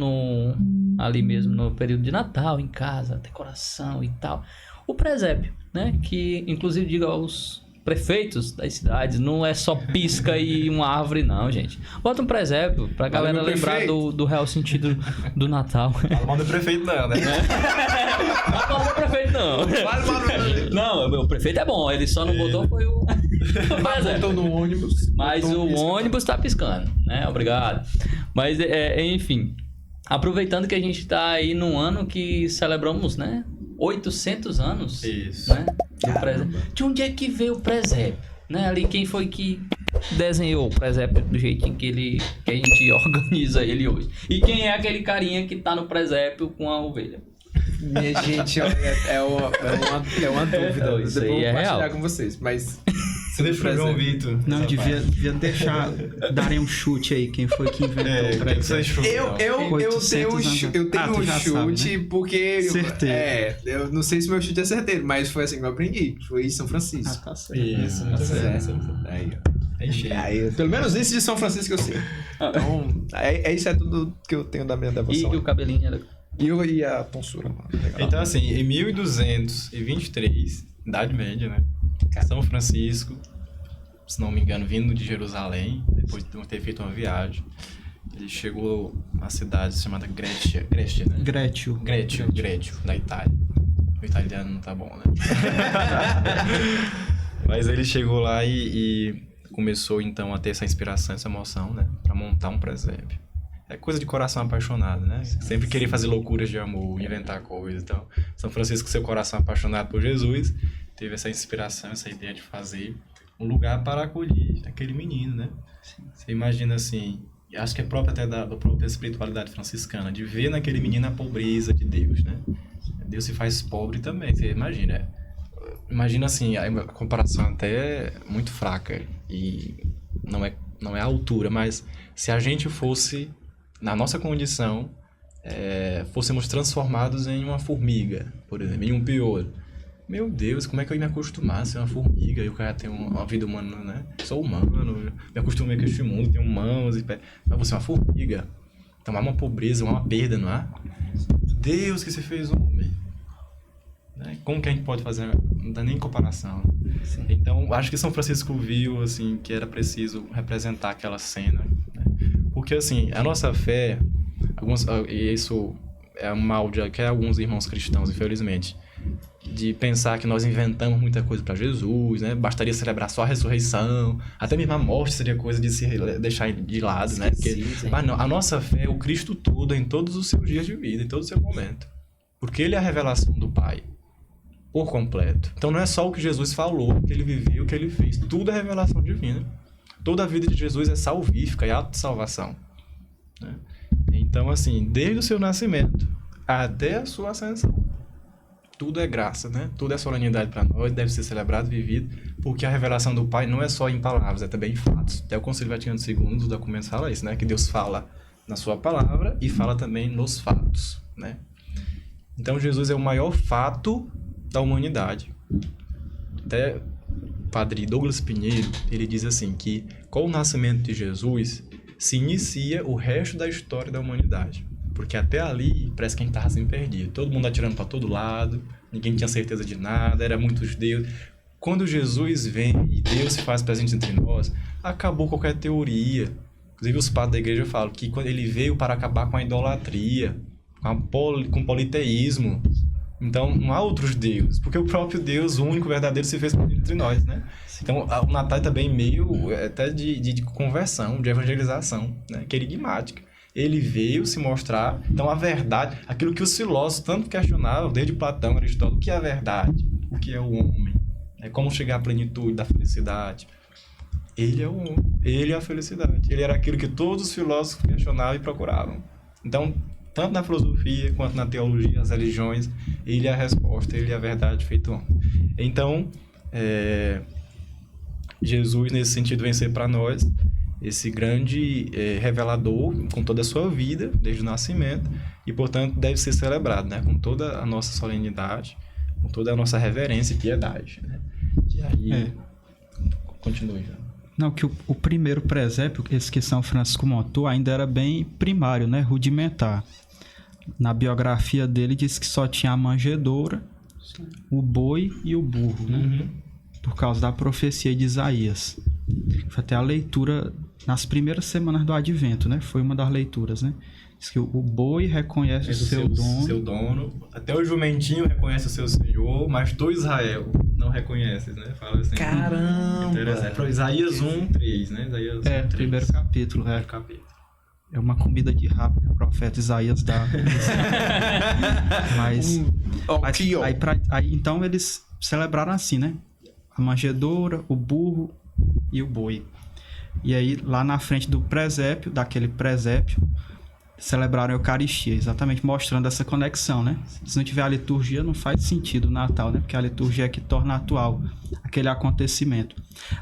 ali mesmo no período de Natal, em casa, decoração e tal, o presépio, né? Que inclusive digo aos prefeitos das cidades, não é só pisca e uma árvore não, gente. Bota um presépio pra galera lembrar do real sentido do Natal. Fala mal do prefeito não, né? Não fala mal do prefeito não. Não, o prefeito é bom, ele só não botou foi o presépio. No ônibus. Mas o ônibus tá piscando, né? Obrigado. Mas, enfim, aproveitando que a gente tá aí num ano que celebramos, né? 800 anos. Isso. Né? De onde é que veio o presépio? Né? Ali quem foi que desenhou o presépio do jeitinho que a gente organiza ele hoje? E quem é aquele carinha que tá no presépio com a ovelha? Minha gente, é uma dúvida. Isso Depois aí eu vou real. compartilhar com vocês, mas... Você deixa o João Vitor. Não, devia deixar darem um chute aí, quem foi que inventou o presépio. Eu tenho um chute, sabe, né? porque... Certeiro. Eu não sei se meu chute é certeiro, mas foi assim que eu aprendi. Foi em São Francisco. Tá certo. Isso, Aí, pelo menos isso de São Francisco que eu sei. Então, isso é tudo que eu tenho da minha devoção. E o cabelinho era... E a tonsura, mano. Legal. Então, assim, em 1223, Idade Média, né? São Francisco, se não me engano, vindo de Jerusalém, depois de ter feito uma viagem, ele chegou a uma cidade chamada Grécia, né? Grécio, da Itália. O italiano não tá bom, né? Mas ele chegou lá e começou então a ter essa inspiração, essa emoção, né? Para montar um presépio. É coisa de coração apaixonado, né? Sempre querer fazer loucuras de amor, inventar coisas. Então, São Francisco, seu coração apaixonado por Jesus, teve essa inspiração, essa ideia de fazer um lugar para acolher aquele menino, né? Você imagina assim, acho que é próprio até da própria espiritualidade franciscana, de ver naquele menino a pobreza de Deus, né? Deus se faz pobre também, você imagina. Imagina assim, a comparação até é muito fraca e não é a altura, mas se a gente fosse, na nossa condição, fôssemos transformados em uma formiga, por exemplo, em um piolho. Meu Deus, como é que eu ia me acostumar a ser uma formiga e o cara tem uma vida humana, né? Sou humano, me acostumei com este mundo, tenho mãos e pés. Mas você é uma formiga. Então há uma pobreza, uma perda, não há? Deus que se fez homem. Né? Como que a gente pode fazer? Não dá nem comparação. Sim. Então, acho que São Francisco viu, assim, que era preciso representar aquela cena. Né? Porque, assim, a nossa fé, e isso é um mal de que alguns irmãos cristãos, infelizmente, de pensar que nós inventamos muita coisa para Jesus, né? Bastaria celebrar só a ressurreição, até mesmo a morte seria coisa de se deixar de lado, né? Mas não, a nossa fé é o Cristo todo em todos os seus dias de vida, em todo o seu momento. Porque ele é a revelação do Pai, por completo. Então não é só o que Jesus falou, o que ele viveu, o que ele fez. Tudo é revelação divina. Toda a vida de Jesus é salvífica, é autossalvação. Né? Então, assim, desde o seu nascimento até a sua ascensão, tudo é graça, né? Tudo é solenidade para nós, deve ser celebrado, vivido, porque a revelação do Pai não é só em palavras, é também em fatos. Até o Concílio Vaticano II, os documentos falam isso, né? Que Deus fala na sua palavra e fala também nos fatos, né? Então, Jesus é o maior fato da humanidade. Até o padre Douglas Pinheiro, ele diz assim, que com o nascimento de Jesus se inicia o resto da história da humanidade. Porque até ali, parece que a gente estava assim perdido. Todo mundo atirando para todo lado, ninguém tinha certeza de nada, era muitos deuses. Quando Jesus vem e Deus se faz presente entre nós, acabou qualquer teoria. Inclusive os padres da igreja falam que quando ele veio para acabar com a idolatria, com o politeísmo. Então, não há outros deuses, porque o próprio Deus, o único verdadeiro, se fez presente entre nós, né? Então, o Natal é também meio até de conversão, de evangelização, né? Querigmática. Ele veio se mostrar, então a verdade, aquilo que os filósofos tanto questionavam, desde Platão, Aristóteles, o que é a verdade? O que é o homem? Como chegar à plenitude da felicidade? Ele é o homem, ele é a felicidade. Ele era aquilo que todos os filósofos questionavam e procuravam. Então, tanto na filosofia quanto na teologia, as religiões, ele é a resposta, ele é a verdade feito homem. Então, Jesus, nesse sentido, vem ser para nós esse grande revelador com toda a sua vida, desde o nascimento, e, portanto, deve ser celebrado, né? Com toda a nossa solenidade, com toda a nossa reverência e piedade. Né? E aí, continue. Não, que o primeiro presépio, esse que São Francisco montou, ainda era bem primário, né? Rudimentar. Na biografia dele diz que só tinha a manjedoura, o boi e o burro, né? Por causa da profecia de Isaías. Foi até a leitura nas primeiras semanas do Advento, né? Foi uma das leituras, né? Diz que o boi reconhece o seu dono. Até o jumentinho reconhece o seu senhor, mas tu, Israel, não reconheces, né? Fala assim. Caramba! Interessante. Isaías 1:3, né? Isaías 1:3. Primeiro capítulo. É uma comida de rabo que o profeta Isaías dá. Aí, então eles celebraram assim, né? A manjedoura, o burro e o boi. E aí, lá na frente do presépio, daquele presépio, celebraram a Eucaristia, exatamente mostrando essa conexão, né? Se não tiver a liturgia, não faz sentido o Natal, né? Porque a liturgia é que torna atual aquele acontecimento.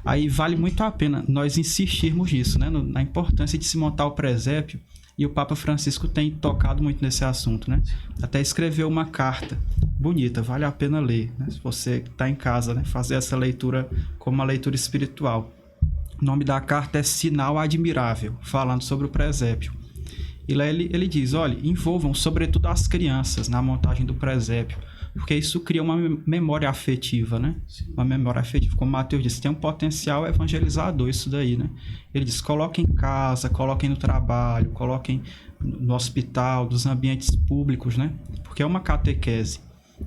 Aí vale muito a pena nós insistirmos nisso, né? Na importância de se montar o presépio, e o Papa Francisco tem tocado muito nesse assunto, né? Até escreveu uma carta bonita, vale a pena ler, né? Se você está em casa, né? Fazer essa leitura como uma leitura espiritual. O nome da carta é Sinal Admirável, falando sobre o presépio. E lá ele diz, olha, envolvam sobretudo as crianças na montagem do presépio, porque isso cria uma memória afetiva, né? Uma memória afetiva, como o Mateus disse, tem um potencial evangelizador isso daí, né? Ele diz, coloquem em casa, coloquem no trabalho, coloquem no hospital, dos ambientes públicos, né? Porque é uma catequese.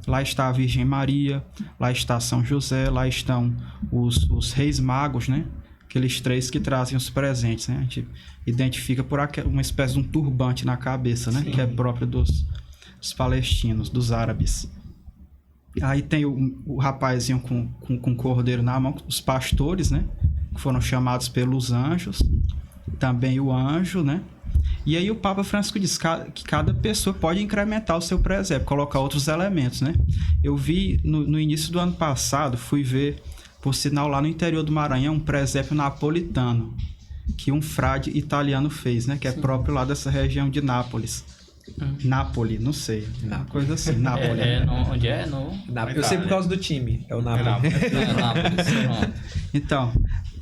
Lá está a Virgem Maria, lá está São José, lá estão os reis magos, né? aqueles 3 que trazem os presentes, né? A gente identifica por uma espécie de um turbante na cabeça, né? Que é próprio dos palestinos, dos árabes. Aí tem o rapazinho com cordeiro na mão, os pastores, né? Que foram chamados pelos anjos. Também o anjo, né? E aí o Papa Francisco diz que cada pessoa pode incrementar o seu presépio, colocar outros elementos, né? Eu vi no início do ano passado, fui ver, por sinal, lá no interior do Maranhão, um presépio napolitano, que um frade italiano fez, né? Que é próprio lá dessa região de Nápoles. Nápoles, não sei. Uma coisa assim, Nápoles. Onde é? Eu sei por causa do time. É o Nápoles. Então,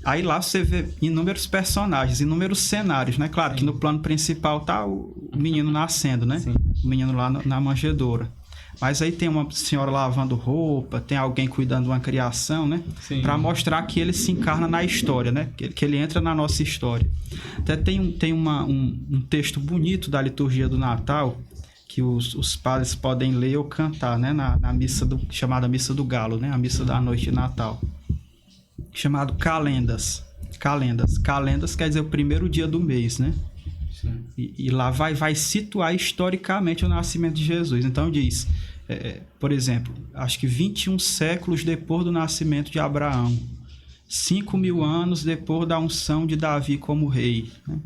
aí lá você vê inúmeros personagens, inúmeros cenários, né? Claro que no plano principal tá o menino nascendo, né? Sim. O menino lá na manjedoura. Mas aí tem uma senhora lavando roupa, tem alguém cuidando de uma criação, né? Para mostrar que ele se encarna na história, né? Que ele entra na nossa história. Até tem um texto bonito da liturgia do Natal que os padres podem ler ou cantar, né? Na missa chamada Missa do Galo, né? A missa da noite de Natal. Chamado Calendas. Calendas quer dizer o primeiro dia do mês, né? E lá vai situar historicamente o nascimento de Jesus. Então diz, por exemplo, acho que 21 séculos depois do nascimento de Abraão, 5.000 anos depois da unção de Davi como rei, né?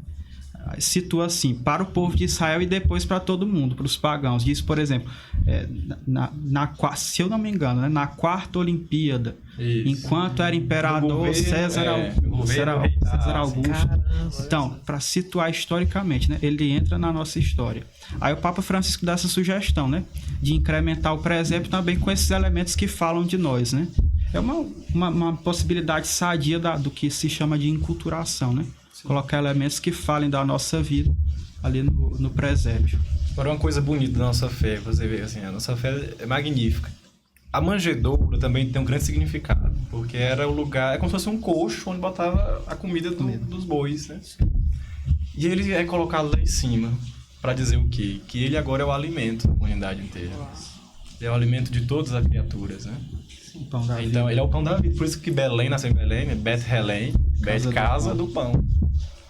Situa assim, para o povo de Israel e depois para todo mundo, para os pagãos. Diz, por exemplo, se eu não me engano, né, na 4ª Olimpíada, enquanto era imperador César Augusto. Então, para situar historicamente, né, ele entra na nossa história. Aí o Papa Francisco dá essa sugestão, né, de incrementar o presépio também com esses elementos que falam de nós, né? É uma possibilidade sadia do que se chama de enculturação, né? Colocar elementos que falem da nossa vida ali no presépio. Agora, uma coisa bonita da nossa fé, você vê assim, a nossa fé é magnífica. A manjedoura também tem um grande significado, porque era o lugar, é como se fosse um coxo onde botava a comida dos bois, né? E ele é colocado lá em cima para dizer o quê? Que ele agora é o alimento da humanidade inteira. Ele é o alimento de todas as criaturas, né? O pão da vida. Então, ele é o pão da vida. Por isso que Belém nasceu em Belém, né? Beth-Helém, casa do pão.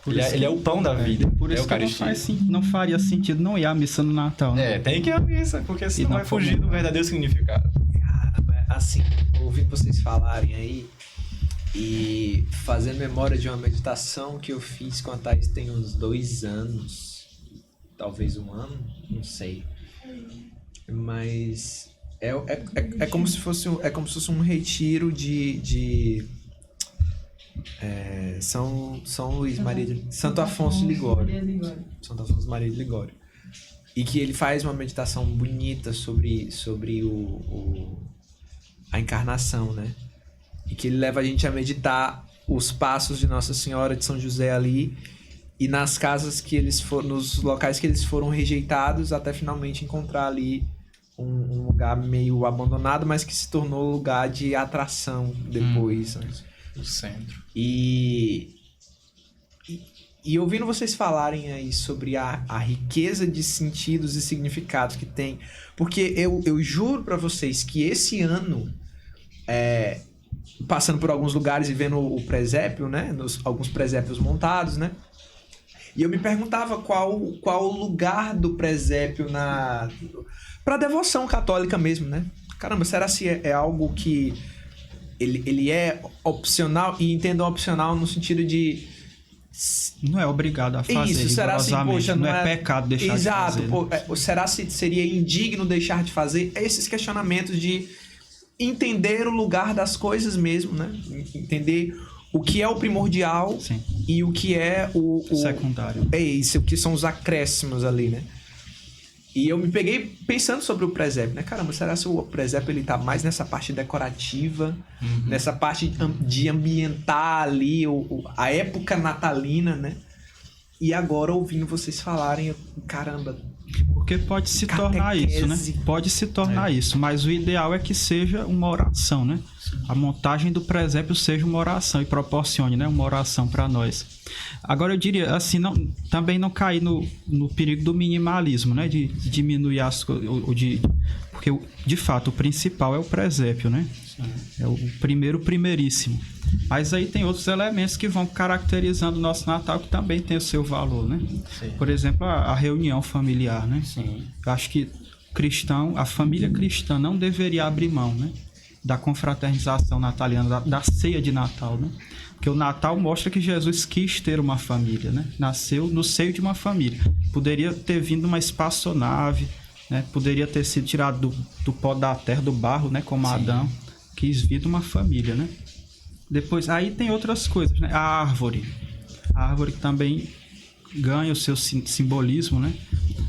Ele é o pão da vida. Por isso que não faria sentido não ir à missa no Natal, né? Tem que ir à missa, porque senão vai fugir do verdadeiro significado. Caramba, assim, ouvindo vocês falarem aí e fazendo memória de uma meditação que eu fiz com a Thaís tem uns 2 anos, talvez 1 ano, não sei. Mas é como se fosse um retiro de São Luís Maria de Santo Afonso de Ligório. Santo Afonso Maria de Ligório. E que ele faz uma meditação bonita sobre a encarnação, né? E que ele leva a gente a meditar os passos de Nossa Senhora de São José ali e nas casas que eles foram, nos locais que eles foram rejeitados, até finalmente encontrar ali um lugar meio abandonado, mas que se tornou lugar de atração depois, né? O centro. E ouvindo vocês falarem aí sobre a riqueza de sentidos e significados que tem, porque eu juro pra vocês que esse ano, passando por alguns lugares e vendo o presépio, né, alguns presépios montados, né, e eu me perguntava qual o lugar do presépio pra devoção católica mesmo, né? Caramba, será se é algo que ele é opcional, e entendam opcional no sentido de... Não é obrigado a fazer. Isso, será assim, poxa, não é pecado deixar de fazer. Exato, será se seria indigno deixar de fazer? Esses questionamentos de entender o lugar das coisas mesmo, né? Entender o que é o primordial. Sim. E o que é o secundário. É isso, o que são os acréscimos ali, né? E eu me peguei pensando sobre o presépio, né? Caramba, será que o presépio ele tá mais nessa parte decorativa, nessa parte de ambientar ali a época natalina, né? E agora, ouvindo vocês falarem, caramba... Porque pode se tornar isso, né? Pode se tornar isso, mas o ideal é que seja uma oração, né? A montagem do presépio seja uma oração e proporcione, né, uma oração para nós. Agora eu diria assim, também não cair no perigo do minimalismo, né, de diminuir as coisas, porque de fato o principal é o presépio, né? É o primeiríssimo. Mas aí tem outros elementos que vão caracterizando o nosso Natal que também tem o seu valor, né? Sim. Por exemplo, a reunião familiar, né? Sim. Eu acho que a família cristã não deveria abrir mão, né? Da confraternização nataliana, da ceia de Natal, né? Porque o Natal mostra que Jesus quis ter uma família, né? Nasceu no seio de uma família. Poderia ter vindo uma espaçonave, né? Poderia ter sido tirado do pó da terra, do barro, né? Como Adão. Quis vir de uma família, né? Depois, aí tem outras coisas, né? A árvore que também ganha o seu simbolismo, né?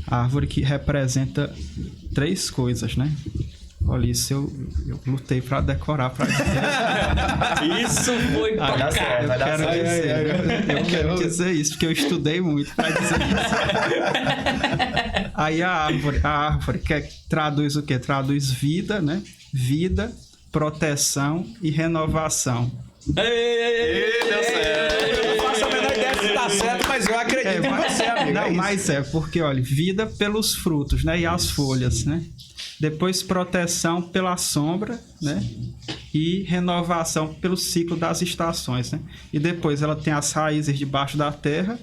A árvore que representa 3 coisas, né? Olha, isso eu lutei para decorar, para dizer. Isso foi pra cá. Eu quero dizer isso, porque eu estudei muito para dizer isso. Aí a árvore que traduz o quê? Traduz vida, né? Vida, proteção e renovação. Deu certo. Eu não faço a menor ideia se tá certo, mas eu acredito em você, amigo. Não, mas porque, olha, vida pelos frutos, né? E as folhas, né? Depois proteção pela sombra, né? E renovação pelo ciclo das estações, né? E depois ela tem as raízes debaixo da terra,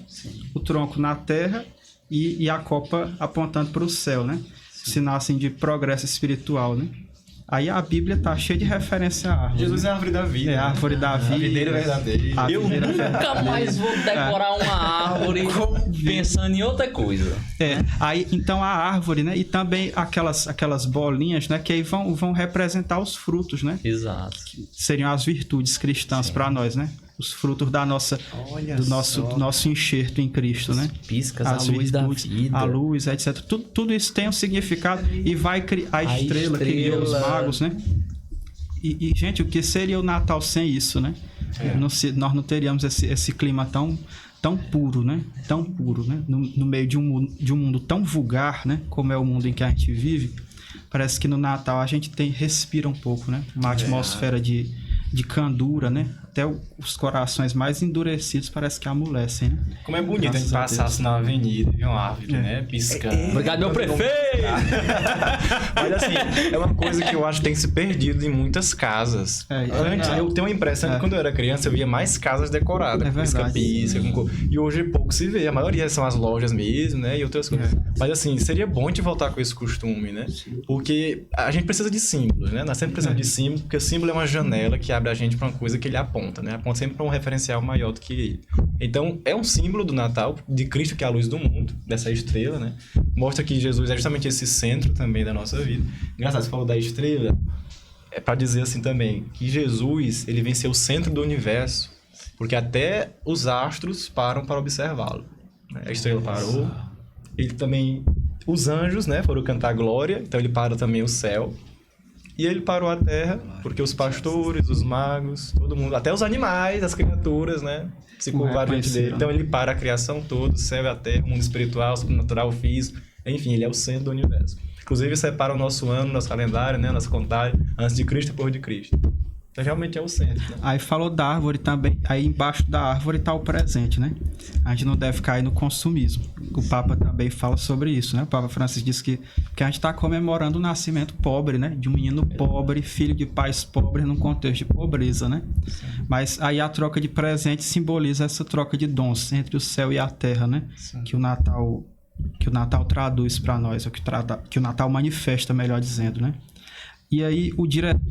o tronco na terra e a copa apontando para o céu, né? Sinal assim de progresso espiritual, né? Aí a Bíblia tá cheia de referência à árvore. Jesus é a árvore da vida. É a árvore da vida. A videira verdadeira. Eu nunca mais vou decorar uma árvore pensando em outra coisa. Aí então a árvore, né? E também aquelas bolinhas, né? Que aí vão representar os frutos, né? Exato. Seriam as virtudes cristãs para nós, né? Os frutos do nosso enxerto em Cristo, né? Piscas, a luz da vida. A luz, etc. Tudo isso tem um significado e vai criar a estrela que guiou os magos, né? E, gente, o que seria o Natal sem isso, né? Nós não teríamos esse clima tão puro, né? Tão puro, né? No meio de um mundo tão vulgar, né? Como é o mundo em que a gente vive. Parece que no Natal a gente respira um pouco, né? Uma atmosfera de candura, né? Até os corações mais endurecidos parece que amolecem, né? Como é bonito a gente passasse na avenida e ver uma árvore, né? Piscando. Obrigado, meu prefeito! Mas assim, é uma coisa que eu acho que tem se perdido em muitas casas. Antes, eu tenho a impressão que quando eu era criança eu via mais casas decoradas. Pisca, e hoje pouco se vê. A maioria são as lojas mesmo, né? E outras coisas. Mas assim, seria bom de voltar com esse costume, né? Porque a gente precisa de símbolos, né? Nós sempre precisamos de símbolos, porque o símbolo é uma janela que abre a gente para uma coisa que ele aponta, né? Aponta sempre para um referencial maior do que ele. Então, é um símbolo do Natal, de Cristo, que é a luz do mundo, dessa estrela, né? Mostra que Jesus é justamente esse centro também da nossa vida. Engraçado, você falou da estrela, é para dizer assim também, que Jesus, ele vem ser o centro do universo, porque até os astros param para observá-lo. A estrela parou, ele também... Os anjos, né, foram cantar glória, então ele para também o céu. E ele parou a terra, porque os pastores, os magos, todo mundo, até os animais, as criaturas, né, se curvaram diante dele. Então ele para a criação toda, o céu e a terra, o mundo espiritual, o sobrenatural, o físico. Enfim, ele é o centro do universo. Inclusive separa o nosso ano, nosso calendário, né, nossa contagem, antes de Cristo e depois de Cristo. Então realmente é o centro, né? Aí falou da árvore também. Aí embaixo da árvore está o presente, né? A gente não deve cair no consumismo. O Papa também fala sobre isso, né? O Papa Francisco diz que a gente está comemorando o nascimento pobre, né? De um menino pobre, filho de pais pobres num contexto de pobreza, né? Sim. Mas aí a troca de presente simboliza essa troca de dons entre o céu e a terra, né? Sim. Que o Natal traduz para nós, que o Natal manifesta, melhor dizendo, né? E aí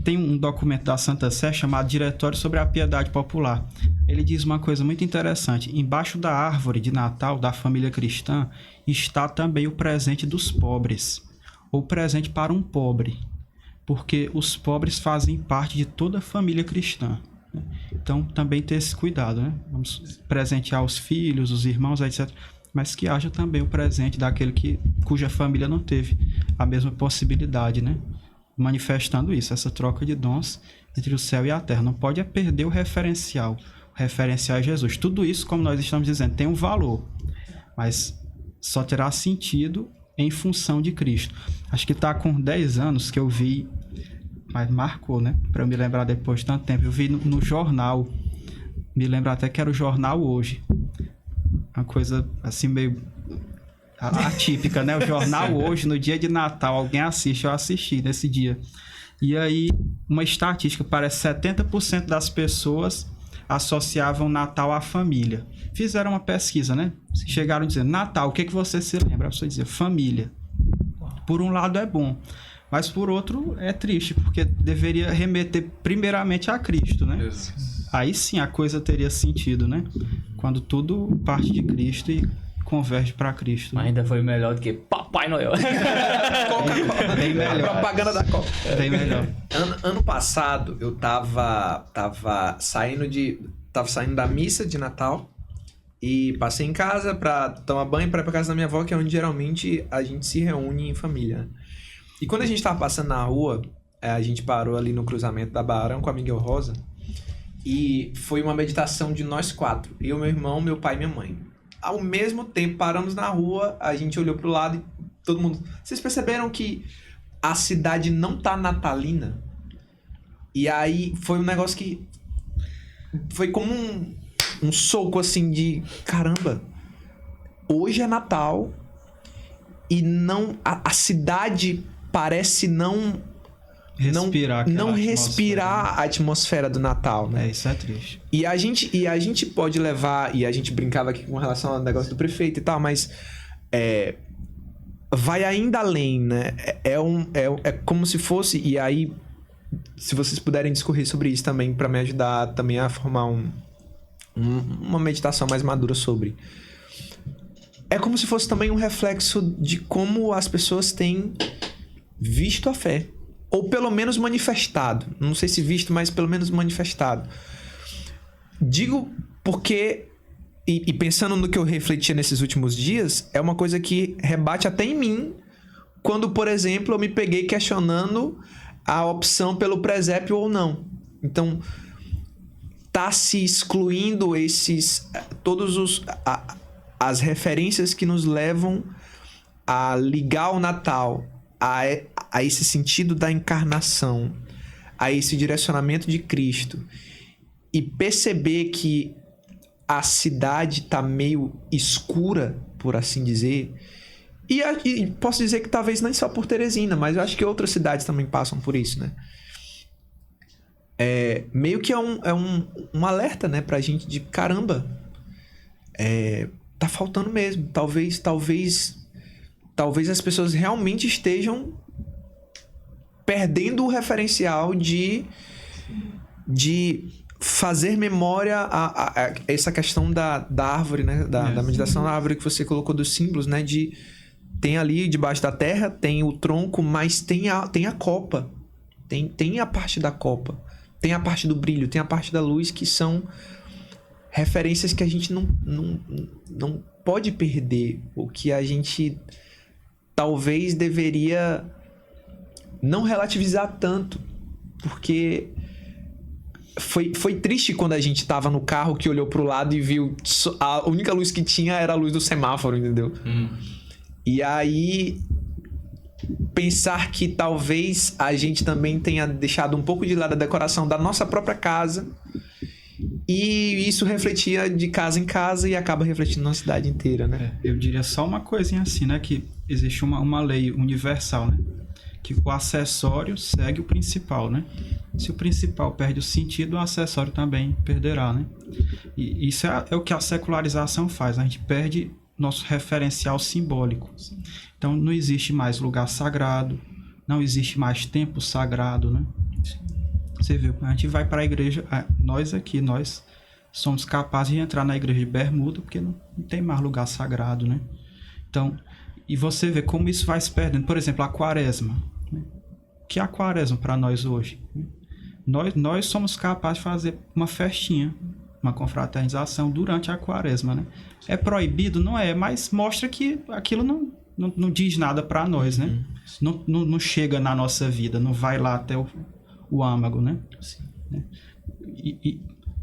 tem um documento da Santa Sé chamado Diretório sobre a Piedade Popular. Ele diz uma coisa muito interessante. Embaixo da árvore de Natal da família cristã está também o presente dos pobres, ou presente para um pobre, porque os pobres fazem parte de toda a família cristã. Então também ter esse cuidado, né? Vamos presentear os filhos, os irmãos, etc., mas que haja também o presente daquele cuja família não teve a mesma possibilidade, né? Manifestando isso, essa troca de dons entre o céu e a terra. Não pode perder o referencial. O referencial é Jesus. Tudo isso, como nós estamos dizendo, tem um valor, mas só terá sentido em função de Cristo. Acho que está com 10 anos que eu vi, mas marcou, né? Para eu me lembrar depois de tanto tempo. Eu vi no jornal, me lembro até que era o Jornal Hoje. Uma coisa assim meio... atípica, né? O Jornal Hoje, no dia de Natal, alguém assiste, eu assisti nesse dia. E aí, uma estatística, parece 70% das pessoas associavam Natal à família. Fizeram uma pesquisa, né? Chegaram dizendo, Natal, o que você se lembra? A pessoa dizia, família. Por um lado é bom, mas por outro é triste, porque deveria remeter primeiramente a Cristo, né? Aí sim a coisa teria sentido, né? Quando tudo parte de Cristo e converge para Cristo. Mas ainda foi melhor do que Papai Noel. Coca-Cola. Bem melhor. A propaganda da Coca. Bem melhor. Ano passado, eu tava saindo da missa de Natal e passei em casa pra tomar banho pra ir pra casa da minha avó, que é onde geralmente a gente se reúne em família. E quando a gente tava passando na rua, a gente parou ali no cruzamento da Barão com a Miguel Rosa e foi uma meditação de nós 4. Eu, meu irmão, meu pai e minha mãe. Ao mesmo tempo, paramos na rua, a gente olhou pro lado e todo mundo... Vocês perceberam que a cidade não tá natalina? E aí foi um negócio que... Foi como um soco assim de... Caramba, hoje é Natal e não... A cidade parece não respirar a atmosfera do Natal, né? Isso é triste. E a gente pode levar... E a gente brincava aqui com relação ao negócio do prefeito e tal, mas... vai ainda além, né? É como se fosse... E aí, se vocês puderem discorrer sobre isso também, para me ajudar também a formar uma meditação mais madura sobre... É como se fosse também um reflexo de como as pessoas têm visto a fé. Ou pelo menos manifestado. Não sei se visto, mas pelo menos manifestado. Digo porque... E pensando no que eu refletia nesses últimos dias, é uma coisa que rebate até em mim, quando, por exemplo, eu me peguei questionando a opção pelo presépio ou não. Então, tá se excluindo as referências que nos levam a ligar o Natal a esse sentido da encarnação, a esse direcionamento de Cristo, e perceber que a cidade tá meio escura, por assim dizer, e posso dizer que talvez nem só por Teresina, mas eu acho que outras cidades também passam por isso, né? Meio que é um alerta, né, pra gente de caramba, tá faltando mesmo. Talvez as pessoas realmente estejam perdendo o referencial de fazer memória a essa questão da árvore, né? Da meditação da árvore que você colocou dos símbolos, né? Tem ali debaixo da terra, tem o tronco, mas tem a copa. Tem a parte da copa. Tem a parte do brilho, tem a parte da luz, que são referências que a gente não pode perder. O que a gente talvez deveria não relativizar tanto. Porque foi triste quando a gente tava no carro, que olhou pro lado e viu a única luz que tinha era a luz do semáforo, entendeu? E aí pensar que talvez a gente também tenha deixado um pouco de lado a decoração da nossa própria casa, e isso refletia de casa em casa e acaba refletindo na cidade inteira, né? Eu diria só uma coisinha assim, né? Que existe uma lei universal, né? Que o acessório segue o principal, né? Se o principal perde o sentido, o acessório também perderá, né? E isso é o que a secularização faz. A gente perde nosso referencial simbólico. Então, não existe mais lugar sagrado, não existe mais tempo sagrado, né? Você viu, a gente vai para a igreja, nós somos capazes de entrar na igreja de bermuda, porque não tem mais lugar sagrado, né? Então, e você vê como isso vai se perdendo. Por exemplo, a quaresma. Né? O que é a quaresma para nós hoje? Nós somos capazes de fazer uma festinha, uma confraternização durante a quaresma, né? É proibido? Não é, mas mostra que aquilo não diz nada para nós, né? Não chega na nossa vida, não vai lá até o âmago, né? Sim. E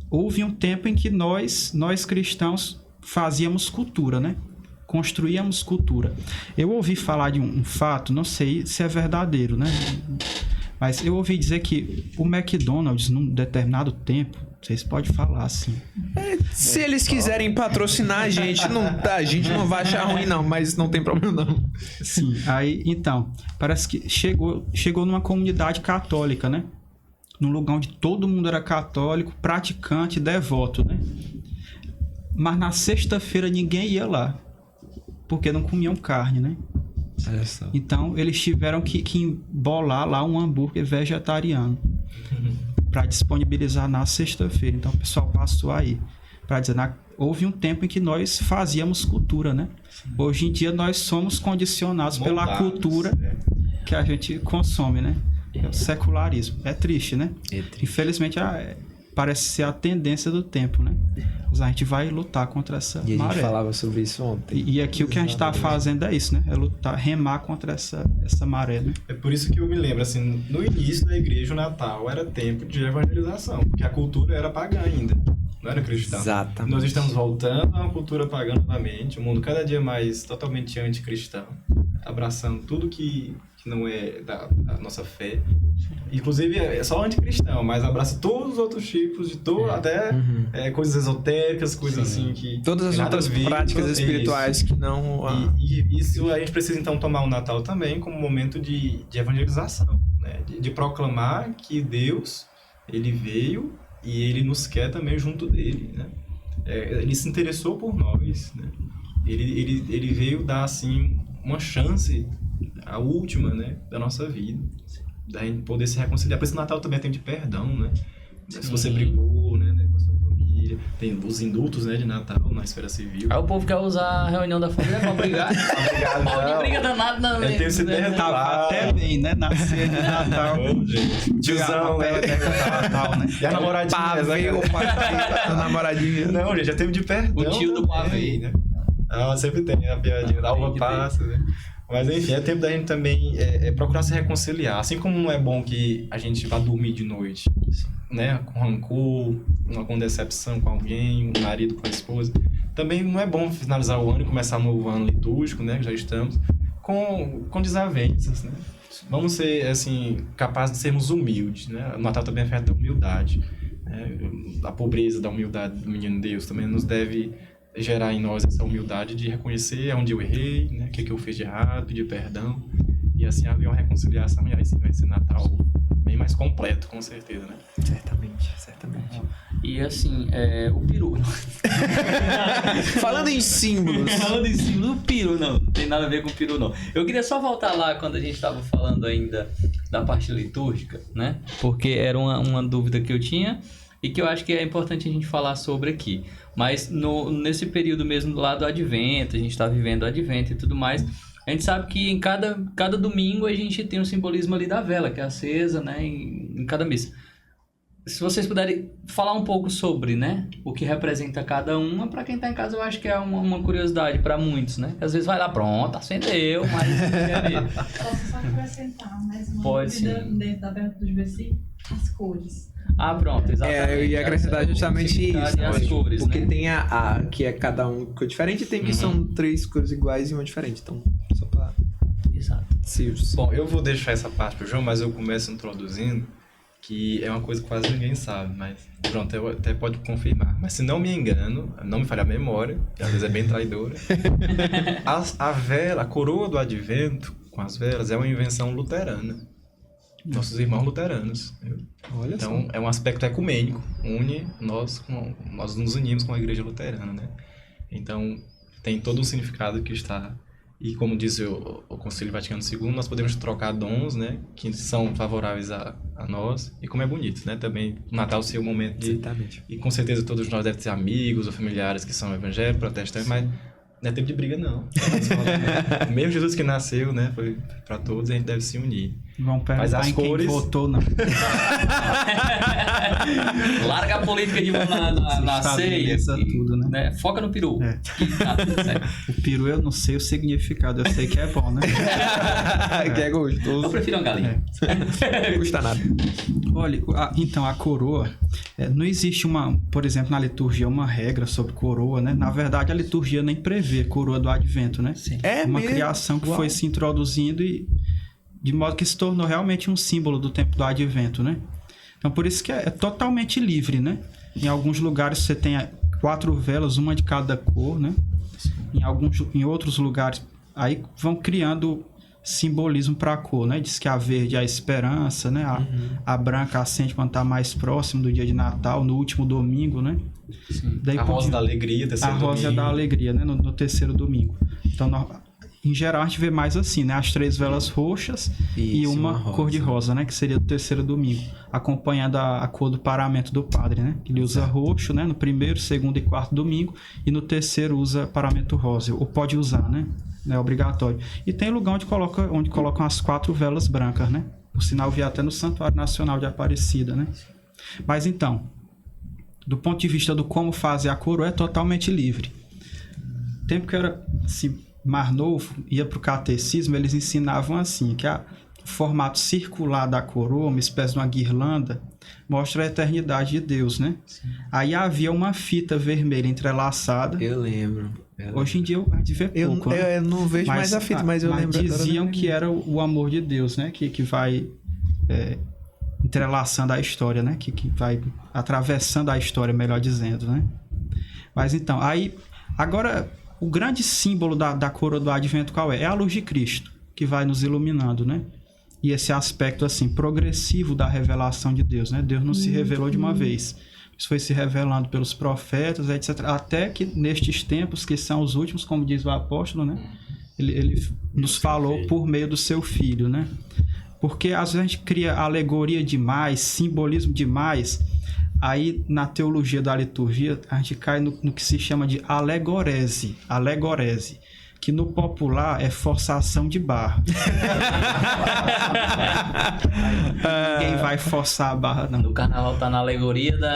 houve um tempo em que nós cristãos fazíamos cultura, né? Construíamos cultura. Eu ouvi falar de um fato, não sei se é verdadeiro, né? Mas eu ouvi dizer que o McDonald's, num determinado tempo, vocês podem falar assim. Se eles quiserem patrocinar a gente não vai achar ruim não, mas não tem problema não. Sim, aí então, parece que chegou numa comunidade católica, né? num lugar onde todo mundo era católico, praticante, devoto, né? Mas na sexta-feira ninguém ia lá, porque não comiam carne, né? Então eles tiveram que bolar lá um hambúrguer vegetariano para disponibilizar na sexta-feira. Então o pessoal passou aí para dizer, houve um tempo em que nós fazíamos cultura, né? Hoje em dia nós somos condicionados pela cultura que a gente consome, né? É o secularismo. É triste, né? Infelizmente parece ser a tendência do tempo, né? Mas a gente vai lutar contra essa maré. E a gente falava sobre isso ontem. E aqui o que a gente está fazendo é isso, né? É lutar, remar contra essa maré, né? É por isso que eu me lembro, assim, no início da igreja, o Natal era tempo de evangelização, porque a cultura era pagã ainda, não era cristã. Exatamente. Nós estamos voltando a uma cultura pagã novamente, um mundo cada dia mais totalmente anticristão, abraçando tudo que não é da nossa fé. Inclusive, é só anticristão, mas abraça todos os outros tipos, até coisas esotéricas, coisas assim que... Todas as outras práticas espirituais que não... E isso a gente precisa, então, tomar o Natal também como momento de evangelização, né? De proclamar que Deus, Ele veio e Ele nos quer também junto dEle, né? Ele se interessou por nós, né? Ele veio dar, assim, uma chance, a última, né, da nossa vida, da gente poder se reconciliar. Por isso o Natal também é tempo de perdão, né? Sim. Se você brigou, né, com a sua família, tem os indultos, né, de Natal na esfera civil. Aí o povo quer usar a reunião da família pra brigar. Não briga danado, não. É tempo de se perdoar. Até bem, né? Na ceia de Natal. Tiozão, né? Natal, né? E a namoradinha. A namoradinha. Não, gente, é tempo de perdão. O tio do pavê, né? Sempre tem a piadinha da uva passa, né? Mas enfim, é tempo da gente também procurar se reconciliar. Assim como não é bom que a gente vá dormir de noite, né, com rancor, com decepção com alguém, o marido com a esposa, também não é bom finalizar o ano e começar um novo ano litúrgico, né, que já estamos, com desavenças, né? Vamos ser, assim, capazes de sermos humildes, né? O Natal também é festa da humildade, né? A pobreza da humildade do menino Deus também nos deve gerar em nós essa humildade de reconhecer onde eu errei, né, o que eu fiz de errado, pedir perdão, e assim haver uma reconciliação, e aí sim vai ser Natal bem mais completo, com certeza, né? Certamente. E assim, o peru. Falando em símbolos. O peru não tem nada a ver com o peru, não. Eu queria só voltar lá quando a gente estava falando ainda da parte litúrgica, né? Porque era uma dúvida que eu tinha e que eu acho que é importante a gente falar sobre aqui. Mas nesse período mesmo lá do Advento, a gente está vivendo o Advento e tudo mais, a gente sabe que em cada domingo a gente tem um simbolismo ali da vela, que é acesa, né, em cada missa. Se vocês puderem falar um pouco sobre, né, o que representa cada uma, para quem está em casa eu acho que é uma curiosidade para muitos, né? Às vezes vai lá, pronto, acendeu, mas... Posso só acrescentar mais uma Pode, dúvida sim. dentro da pergunta dos versículos? As cores. Ah, pronto, exatamente. Eu ia acrescentar justamente isso. As cores, porque né? tem a que é cada um cor diferente e tem que são 3 cores iguais e uma diferente. Então, só pra... Exato. Bom, eu vou deixar essa parte pro João, mas eu começo introduzindo que é uma coisa que quase ninguém sabe, mas pronto, eu até pode confirmar. Mas se não me engano, não me falha a memória, que às vezes é bem traidora, a vela, a coroa do Advento com as velas é uma invenção luterana. Nossos irmãos luteranos. Olha então, só. é um aspecto ecumênico, nós nos unimos com a igreja luterana, né? Então, tem todo um significado que está... E como diz o Concílio Vaticano II, nós podemos trocar dons, né, que são favoráveis a nós. E como é bonito, né, também o Natal ser o momento de... Exatamente. E com certeza todos nós devemos ter amigos ou familiares que são evangélicos, protestantes, mas não é tempo de briga, não. Mesmo Jesus que nasceu, né, foi para todos, a gente deve se unir. Vão perguntar em quem votou, não. Larga a política de mão na ceia. Tudo, né? Foca no peru. Tá tudo certo. O peru eu não sei o significado, eu sei que é bom, né? Que é gostoso. Eu prefiro uma galinha. Não custa nada. Olha, então a coroa, não existe por exemplo, na liturgia uma regra sobre coroa, né? Na verdade, a liturgia nem prevê coroa do Advento, né? Sim. É uma mesmo? criação que foi se introduzindo e de modo que se tornou realmente um símbolo do tempo do Advento, né? Então, por isso que é totalmente livre, né? Em alguns lugares você tem 4 velas, uma de cada cor, né? Em outros lugares, aí vão criando simbolismo para a cor, né? Diz que a verde é a esperança, né? A branca acende quando está mais próximo do dia de Natal, no último domingo, né? Daí, a rosa da alegria, terceiro domingo. A rosa da alegria, né? No terceiro domingo. Então, em geral, a gente vê mais assim, né? As 3 velas roxas e uma cor de rosa, né? Que seria do terceiro domingo. Acompanhando a cor do paramento do padre, né? Ele usa roxo, né? No primeiro, segundo e quarto domingo. E no terceiro usa paramento rosa. Ou pode usar, né? É obrigatório. E tem lugar onde colocam as 4 velas brancas, né? Por sinal, vi até no Santuário Nacional de Aparecida, né? Mas então, do ponto de vista do como fazer a coroa, é totalmente livre. No tempo que eu era mais novo, ia para o catecismo, eles ensinavam assim, que o formato circular da coroa, uma espécie de uma guirlanda, mostra a eternidade de Deus, né? Sim. Aí havia uma fita vermelha entrelaçada. Eu lembro. Hoje em dia a gente vê pouco, né? Eu não vejo mais a fita, mas eu lembro. Diziam que era o amor de Deus, né? Que vai entrelaçando a história, né? Que vai atravessando a história, melhor dizendo, né? Mas então, aí... Agora, o grande símbolo da coroa do Advento qual é? É a luz de Cristo, que vai nos iluminando, né? E esse aspecto, assim, progressivo da revelação de Deus, né? Deus não se revelou de uma vez. Isso foi se revelando pelos profetas, etc. Até que nestes tempos, que são os últimos, como diz o apóstolo, né? Ele nos falou por meio do seu Filho, né? Porque às vezes a gente cria alegoria demais, simbolismo demais, aí na teologia da liturgia a gente cai no que se chama de alegorese, que no popular é forçação de barra. Ninguém vai forçar a barra, não. No carnaval tá na alegoria da...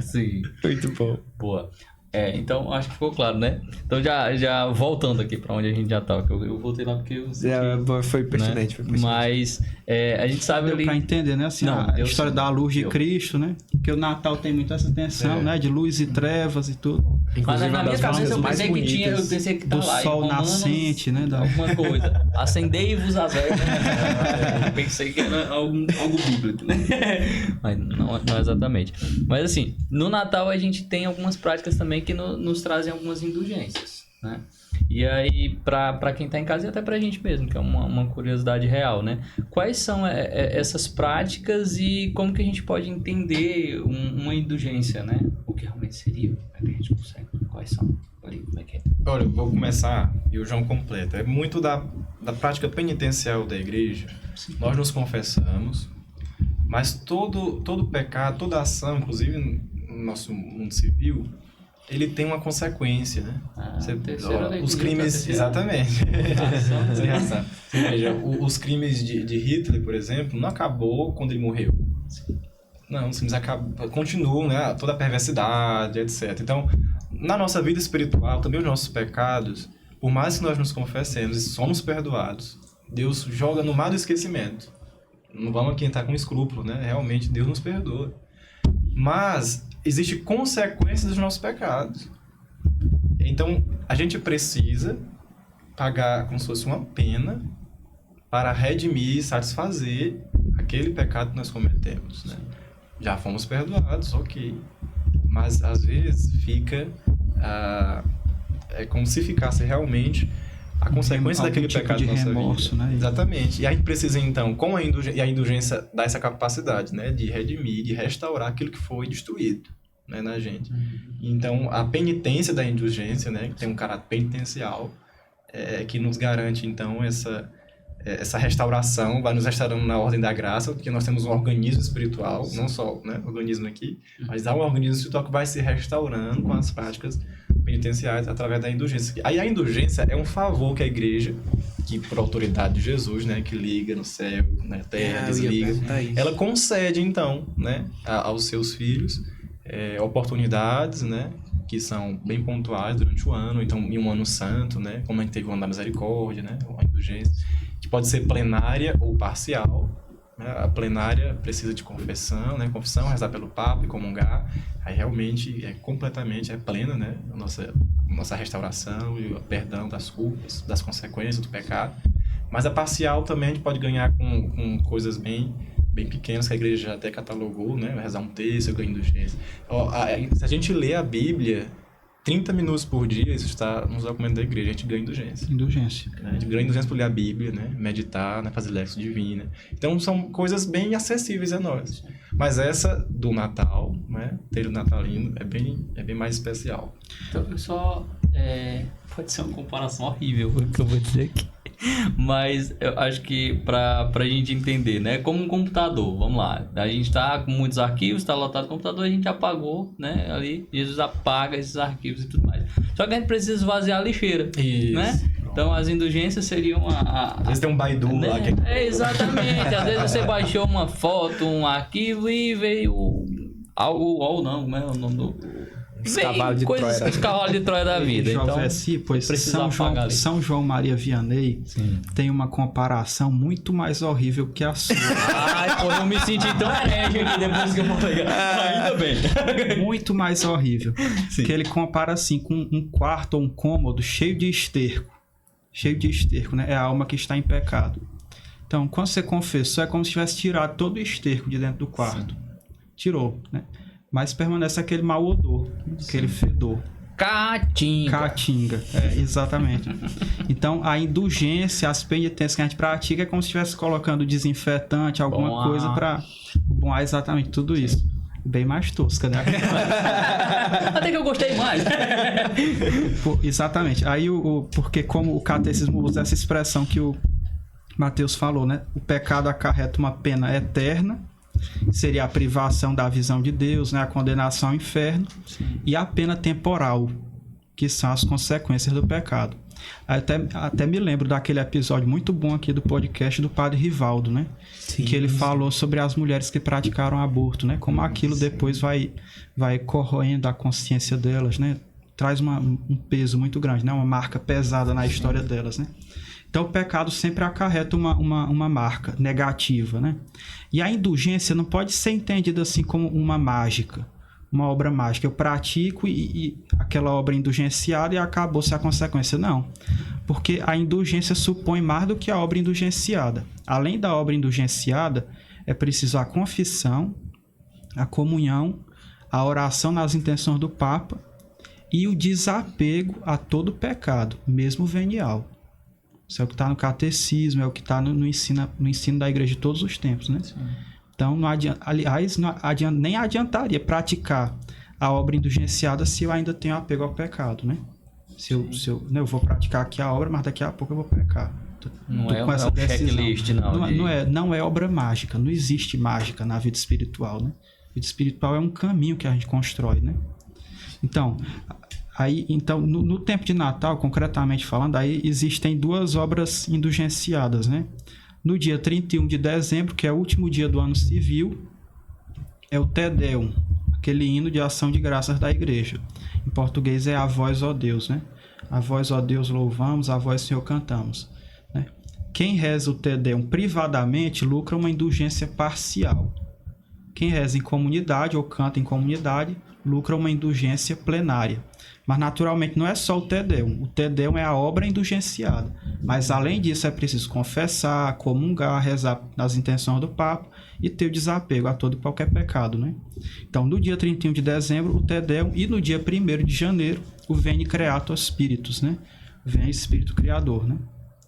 Sim. Muito bom. Boa. Então acho que ficou claro, né? Então já voltando aqui pra onde a gente já tava, que eu voltei lá porque eu sei foi pertinente, né? Mas a gente sabe ali... Deu pra entender, né? Assim, a história da luz de Cristo, né? Porque o Natal tem muito essa tensão, né? De luz e trevas e tudo. Inclusive, mas na minha cabeça eu pensei que tinha, eu pensei que tá do lá. Do sol nascente, né? Alguma coisa. Acendei-vos as velas. Eu pensei que era algo bíblico, né? Mas não exatamente. Mas assim, no Natal a gente tem algumas práticas também que nos trazem algumas indulgências, né? E aí, para quem tá em casa e até pra gente mesmo, que é uma curiosidade real, né? Quais são essas práticas e como que a gente pode entender uma indulgência, né? O que realmente seria? Como é que a gente consegue? Quais são? Como é que é? Olha, eu vou começar e o João completa. É muito da prática penitencial da igreja. Sim. Nós nos confessamos, mas todo pecado, toda ação, inclusive no nosso mundo civil, ele tem uma consequência, né? Os crimes... Exatamente. Veja, os crimes de Hitler, por exemplo, não acabou quando ele morreu. Não, os crimes continuam, né? Toda a perversidade, etc. Então, na nossa vida espiritual, também os nossos pecados, por mais que nós nos confessemos e somos perdoados, Deus joga no mar do esquecimento. Não vamos aqui entrar com escrúpulo, né? Realmente, Deus nos perdoa. Mas existe consequência dos nossos pecados. Então, a gente precisa pagar como se fosse uma pena para redimir e satisfazer aquele pecado que nós cometemos, né? Já fomos perdoados, ok. Mas, às vezes, fica... é como se ficasse realmente a consequência daquele tipo pecado de na nossa remorso, vida. Né? Exatamente. E a gente precisa, então, com a indulgência dá essa capacidade, né? De redimir, de restaurar aquilo que foi destruído, né, na gente. Então, a penitência da indulgência, né? Que tem um caráter penitencial, que nos garante, então, essa restauração, vai nos restaurando na ordem da graça, porque nós temos um organismo espiritual, sim, não só, né, organismo aqui, mas há um organismo espiritual que vai se restaurando com as práticas penitenciais através da indulgência. Aí a indulgência é um favor que a igreja, que por autoridade de Jesus, né, que liga no céu, na terra, desliga, ela concede, então, né, aos seus filhos oportunidades, né, que são bem pontuais durante o ano, então em um ano santo, né, como a gente teve o ano da misericórdia, né, a indulgência, que pode ser plenária ou parcial, né? A plenária precisa de confissão, né, rezar pelo Papa e comungar, aí realmente completamente plena, né, a nossa restauração e o perdão das culpas, das consequências do pecado. Mas a parcial também a gente pode ganhar com coisas bem pequenas, que a igreja já até catalogou, né, rezar um terço, ganhar indulgência. Se a gente lê a Bíblia, 30 minutos por dia, isso está nos documentos da igreja, a gente ganha indulgência. Indulgência. A gente ganha indulgência por ler a Bíblia, né? Meditar, né? Fazer lexo divina. Então, são coisas bem acessíveis a nós. Mas essa do Natal, né? Ter o natalino é bem mais especial. Então, eu só... pode ser uma comparação horrível o que eu vou dizer aqui. Mas eu acho que pra gente entender, né? Como um computador, vamos lá. A gente tá com muitos arquivos, tá lotado o computador, a gente apagou, né? Ali, Jesus apaga esses arquivos e tudo mais. Só que a gente precisa esvaziar a lixeira, Isso. né? Então as indulgências seriam Às vezes tem um Baidu né? lá. Que... Exatamente. Às vezes você baixou uma foto, um arquivo e veio algo, ou não, como é o nome do... Os cavalos de Troia. Os cavalos de Troia da vida. Então, pois São João Maria Vianney tem uma comparação muito mais horrível que a sua. Ai, pô, eu me senti tão herege aqui depois que eu falei. Ainda bem. Muito mais horrível. Sim. Que ele compara assim com um quarto ou um cômodo cheio de esterco. Cheio de esterco, né? É a alma que está em pecado. Então, quando você confessou, é como se tivesse tirado todo o esterco de dentro do quarto. Sim. Tirou, né? Mas permanece aquele mau odor, aquele fedor. Caatinga. Exatamente. Então, a indulgência, as penitências que a gente pratica é como se estivesse colocando desinfetante, alguma coisa para... Bom, exatamente, tudo isso. Bem mais tosca, né? Até que eu gostei mais. Exatamente. Aí, porque como o catecismo usa essa expressão que o Mateus falou, né? O pecado acarreta uma pena eterna, seria a privação da visão de Deus, né? A condenação ao inferno. Sim. E a pena temporal, que são as consequências do pecado. Até me lembro daquele episódio muito bom aqui do podcast do Padre Rivaldo, né? Sim, que ele falou sobre as mulheres que praticaram aborto, né? Como aquilo depois vai corroendo a consciência delas, né? Traz um peso muito grande, né? Uma marca pesada na história delas, né? Então, o pecado sempre acarreta uma marca negativa, né? E a indulgência não pode ser entendida assim como uma mágica, uma obra mágica. Eu pratico e aquela obra indulgenciada e acabou-se a consequência. Não, porque a indulgência supõe mais do que a obra indulgenciada. Além da obra indulgenciada, é preciso a confissão, a comunhão, a oração nas intenções do Papa e o desapego a todo pecado, mesmo venial. Isso é o que está no catecismo, é o que está no ensino da igreja de todos os tempos, né? Sim. Então, nem adiantaria praticar a obra indulgenciada se eu ainda tenho apego ao pecado, né? Eu vou praticar aqui a obra, mas daqui a pouco eu vou pecar. Não é um checklist, não é obra mágica, não existe mágica na vida espiritual, né? A vida espiritual é um caminho que a gente constrói, né? Então, no tempo de Natal, concretamente falando, aí existem duas obras indulgenciadas, né? No dia 31 de dezembro, que é o último dia do ano civil, é o Te Deum, aquele hino de ação de graças da igreja. Em português é A Vós, ó Deus, né? A Vós, ó Deus, louvamos, a Vós, Senhor, cantamos. Né? Quem reza o Te Deum privadamente lucra uma indulgência parcial. Quem reza em comunidade ou canta em comunidade lucra uma indulgência plenária. Mas, naturalmente, não é só o Te Deum. O Te Deum é a obra indulgenciada. Mas, além disso, é preciso confessar, comungar, rezar nas intenções do Papa e ter o desapego a todo e qualquer pecado, né? Então, no dia 31 de dezembro, o Te Deum, e no dia 1º de janeiro, o Veni Creator Spiritus, né? Vem Espírito Criador, né?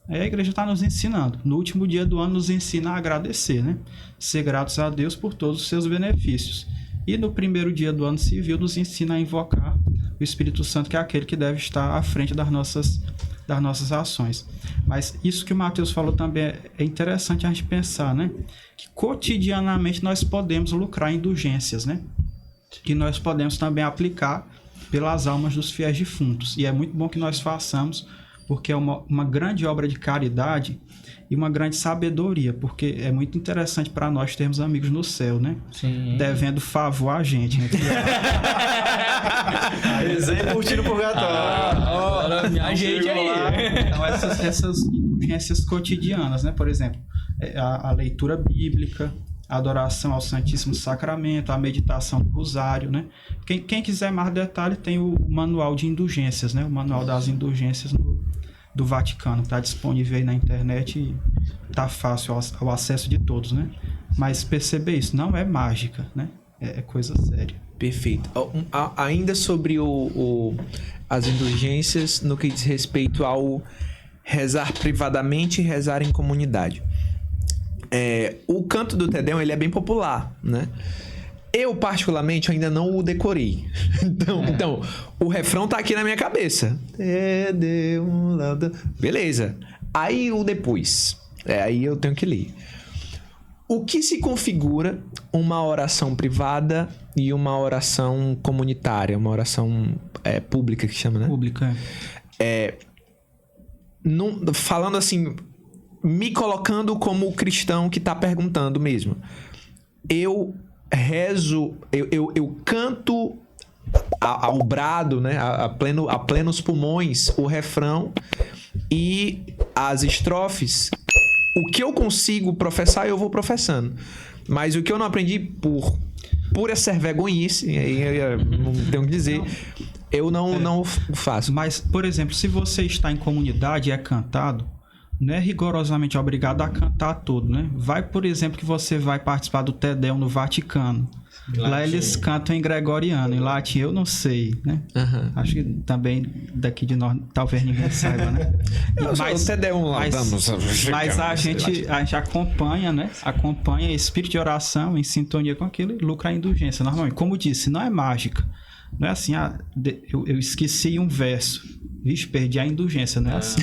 Aí a igreja está nos ensinando. No último dia do ano, nos ensina a agradecer, né? Ser gratos a Deus por todos os seus benefícios. E no 1º dia do ano civil, nos ensina a invocar o Espírito Santo, que é aquele que deve estar à frente das nossas ações. Mas isso que o Mateus falou também é interessante a gente pensar, né? Que cotidianamente nós podemos lucrar indulgências, né? Que nós podemos também aplicar pelas almas dos fiéis defuntos. E é muito bom que nós façamos, porque é uma grande obra de caridade e uma grande sabedoria, porque é muito interessante para nós termos amigos no céu, né? Sim. Devendo favor a gente, né? Exemplo, curtindo o purgatório. Minha gente aí. Então, essas indulgências cotidianas, né? Por exemplo, a leitura bíblica, a adoração ao Santíssimo Sacramento, a meditação do Rosário, né? Quem quiser mais detalhe, tem o manual de indulgências, né? O manual das indulgências do Vaticano, está disponível aí na internet e está fácil ao acesso de todos, né? Mas perceber isso, não é mágica, né? É coisa séria. Perfeito. Ainda sobre as indulgências no que diz respeito ao rezar privadamente e rezar em comunidade. O canto do Te Deum, ele é bem popular, né? Eu, particularmente, ainda não o decorei. Então, o refrão tá aqui na minha cabeça. Te Deum, beleza. Aí o depois. Aí eu tenho que ler. O que se configura uma oração privada e uma oração comunitária? Uma oração pública, que chama, né? Pública. Falando assim, me colocando como cristão que tá perguntando mesmo. Eu rezo, eu canto ao brado, né? A plenos pulmões, o refrão e as estrofes. O que eu consigo professar, eu vou professando. Mas o que eu não aprendi por pura ser vergonhice, não tenho o que dizer, eu não faço. Mas, por exemplo, se você está em comunidade e é cantado, não é rigorosamente obrigado a cantar todo, né? Vai, por exemplo, que você vai participar do Te Deum no Vaticano. Lá eles cantam em gregoriano, em latim eu não sei, né? Uhum. Acho que também daqui de nós talvez ninguém saiba, né? Mas Te Deum lá, mas a gente acompanha, né? Acompanha espírito de oração em sintonia com aquilo e lucra a indulgência. Normalmente, como disse, não é mágica. Não é assim, eu esqueci um verso. Vixe, perdi a indulgência, não é assim.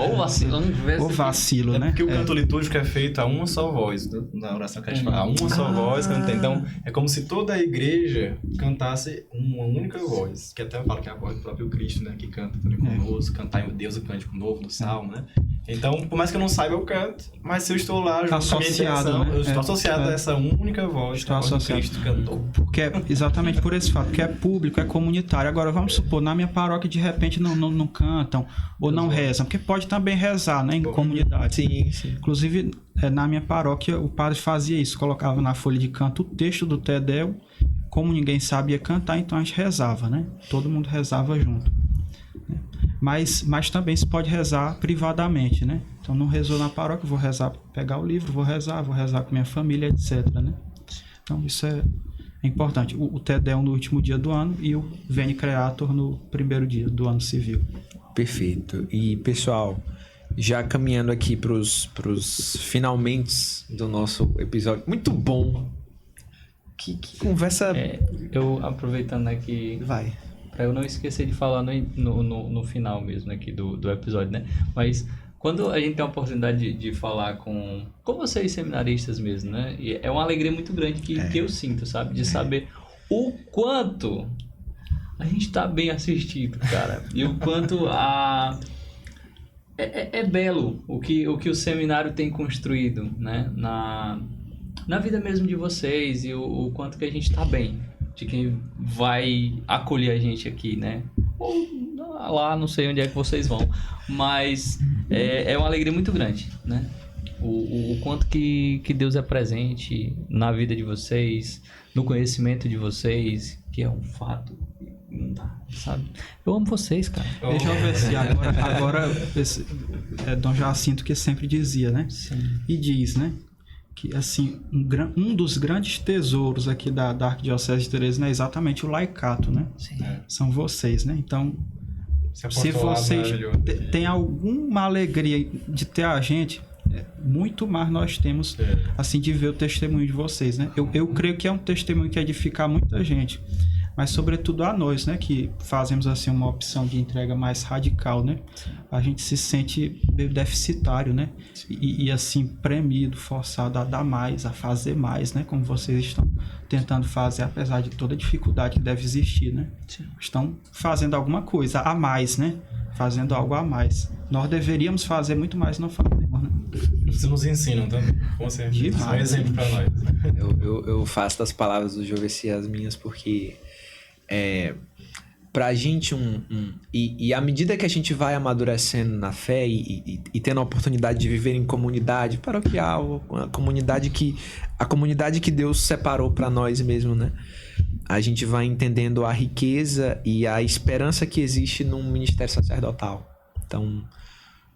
Ou vacilo, Ou vacilo, né? Porque o canto litúrgico é feito a uma só voz, na oração que a gente fala, a uma só voz, então é como se toda a igreja cantasse uma única voz, que até eu falo que é a voz do próprio Cristo, né, que canta também conosco, cantar em Deus o cântico novo no Salmo, né? Então, por mais que eu não saiba, eu canto, mas se eu estou lá junto com a minha intenção, eu estou associado a essa única voz, que Cristo cantou. Porque exatamente por esse fato, que é público, é comunitário. Agora, vamos supor, na minha paróquia, de repente, não cantam ou não rezam, porque pode também rezar, né, em comunidade. Sim. Inclusive, na minha paróquia, o padre fazia isso, colocava na folha de canto o texto do Te Deum, como ninguém sabia cantar, então a gente rezava, né? Todo mundo rezava junto. Mas também se pode rezar privadamente, né? Então, não rezou na paróquia, vou rezar, pegar o livro, vou rezar com minha família, etc, né? Então, isso é importante. O Te Deum no último dia do ano e o Veni Creator no primeiro dia do ano civil. Perfeito. E, pessoal, já caminhando aqui pros finalmente do nosso episódio. Muito bom. Que conversa... eu aproveitando aqui... Vai. Pra eu não esquecer de falar no final mesmo aqui do episódio, né? Mas quando a gente tem a oportunidade de falar com vocês seminaristas mesmo, né? E é uma alegria muito grande que eu sinto, sabe? De saber o quanto a gente tá bem assistido, cara. E o quanto é belo o que o seminário tem construído, né? Na vida mesmo de vocês e o quanto que a gente tá bem. De quem vai acolher a gente aqui, né? Ou lá, não sei onde é que vocês vão. Mas é uma alegria muito grande, né? O quanto que Deus é presente na vida de vocês, no conhecimento de vocês, que é um fato. Não dá, sabe? Eu amo vocês, cara. Deixa eu ver se agora Dom Jacinto que sempre dizia, né? Sim. E diz, né? Que, assim, um dos grandes tesouros aqui da Arquidiocese de Teresina é exatamente o laicato, né? Sim. São vocês, né? Então, se vocês têm alguma alegria de ter a gente, muito mais nós temos, assim, de ver o testemunho de vocês, né? Eu creio que é um testemunho que edifica muita gente, mas sobretudo a nós, né? Que fazemos, assim, uma opção de entrega mais radical, né? A gente se sente meio deficitário, né? E assim, premido, forçado a dar mais, a fazer mais, né? Como vocês estão tentando fazer, apesar de toda a dificuldade que deve existir, né? Sim. Estão fazendo alguma coisa a mais, né? Fazendo algo a mais. Nós deveríamos fazer muito mais, não fazemos, né? Vocês nos ensinam também, com certeza. É um exemplo para nós. Eu faço das palavras do Joveci as minhas porque... pra gente e à medida que a gente vai amadurecendo na fé e tendo a oportunidade de viver em comunidade paroquial, a comunidade que Deus separou para nós mesmo, né? A gente vai entendendo a riqueza e a esperança que existe num ministério sacerdotal. Então,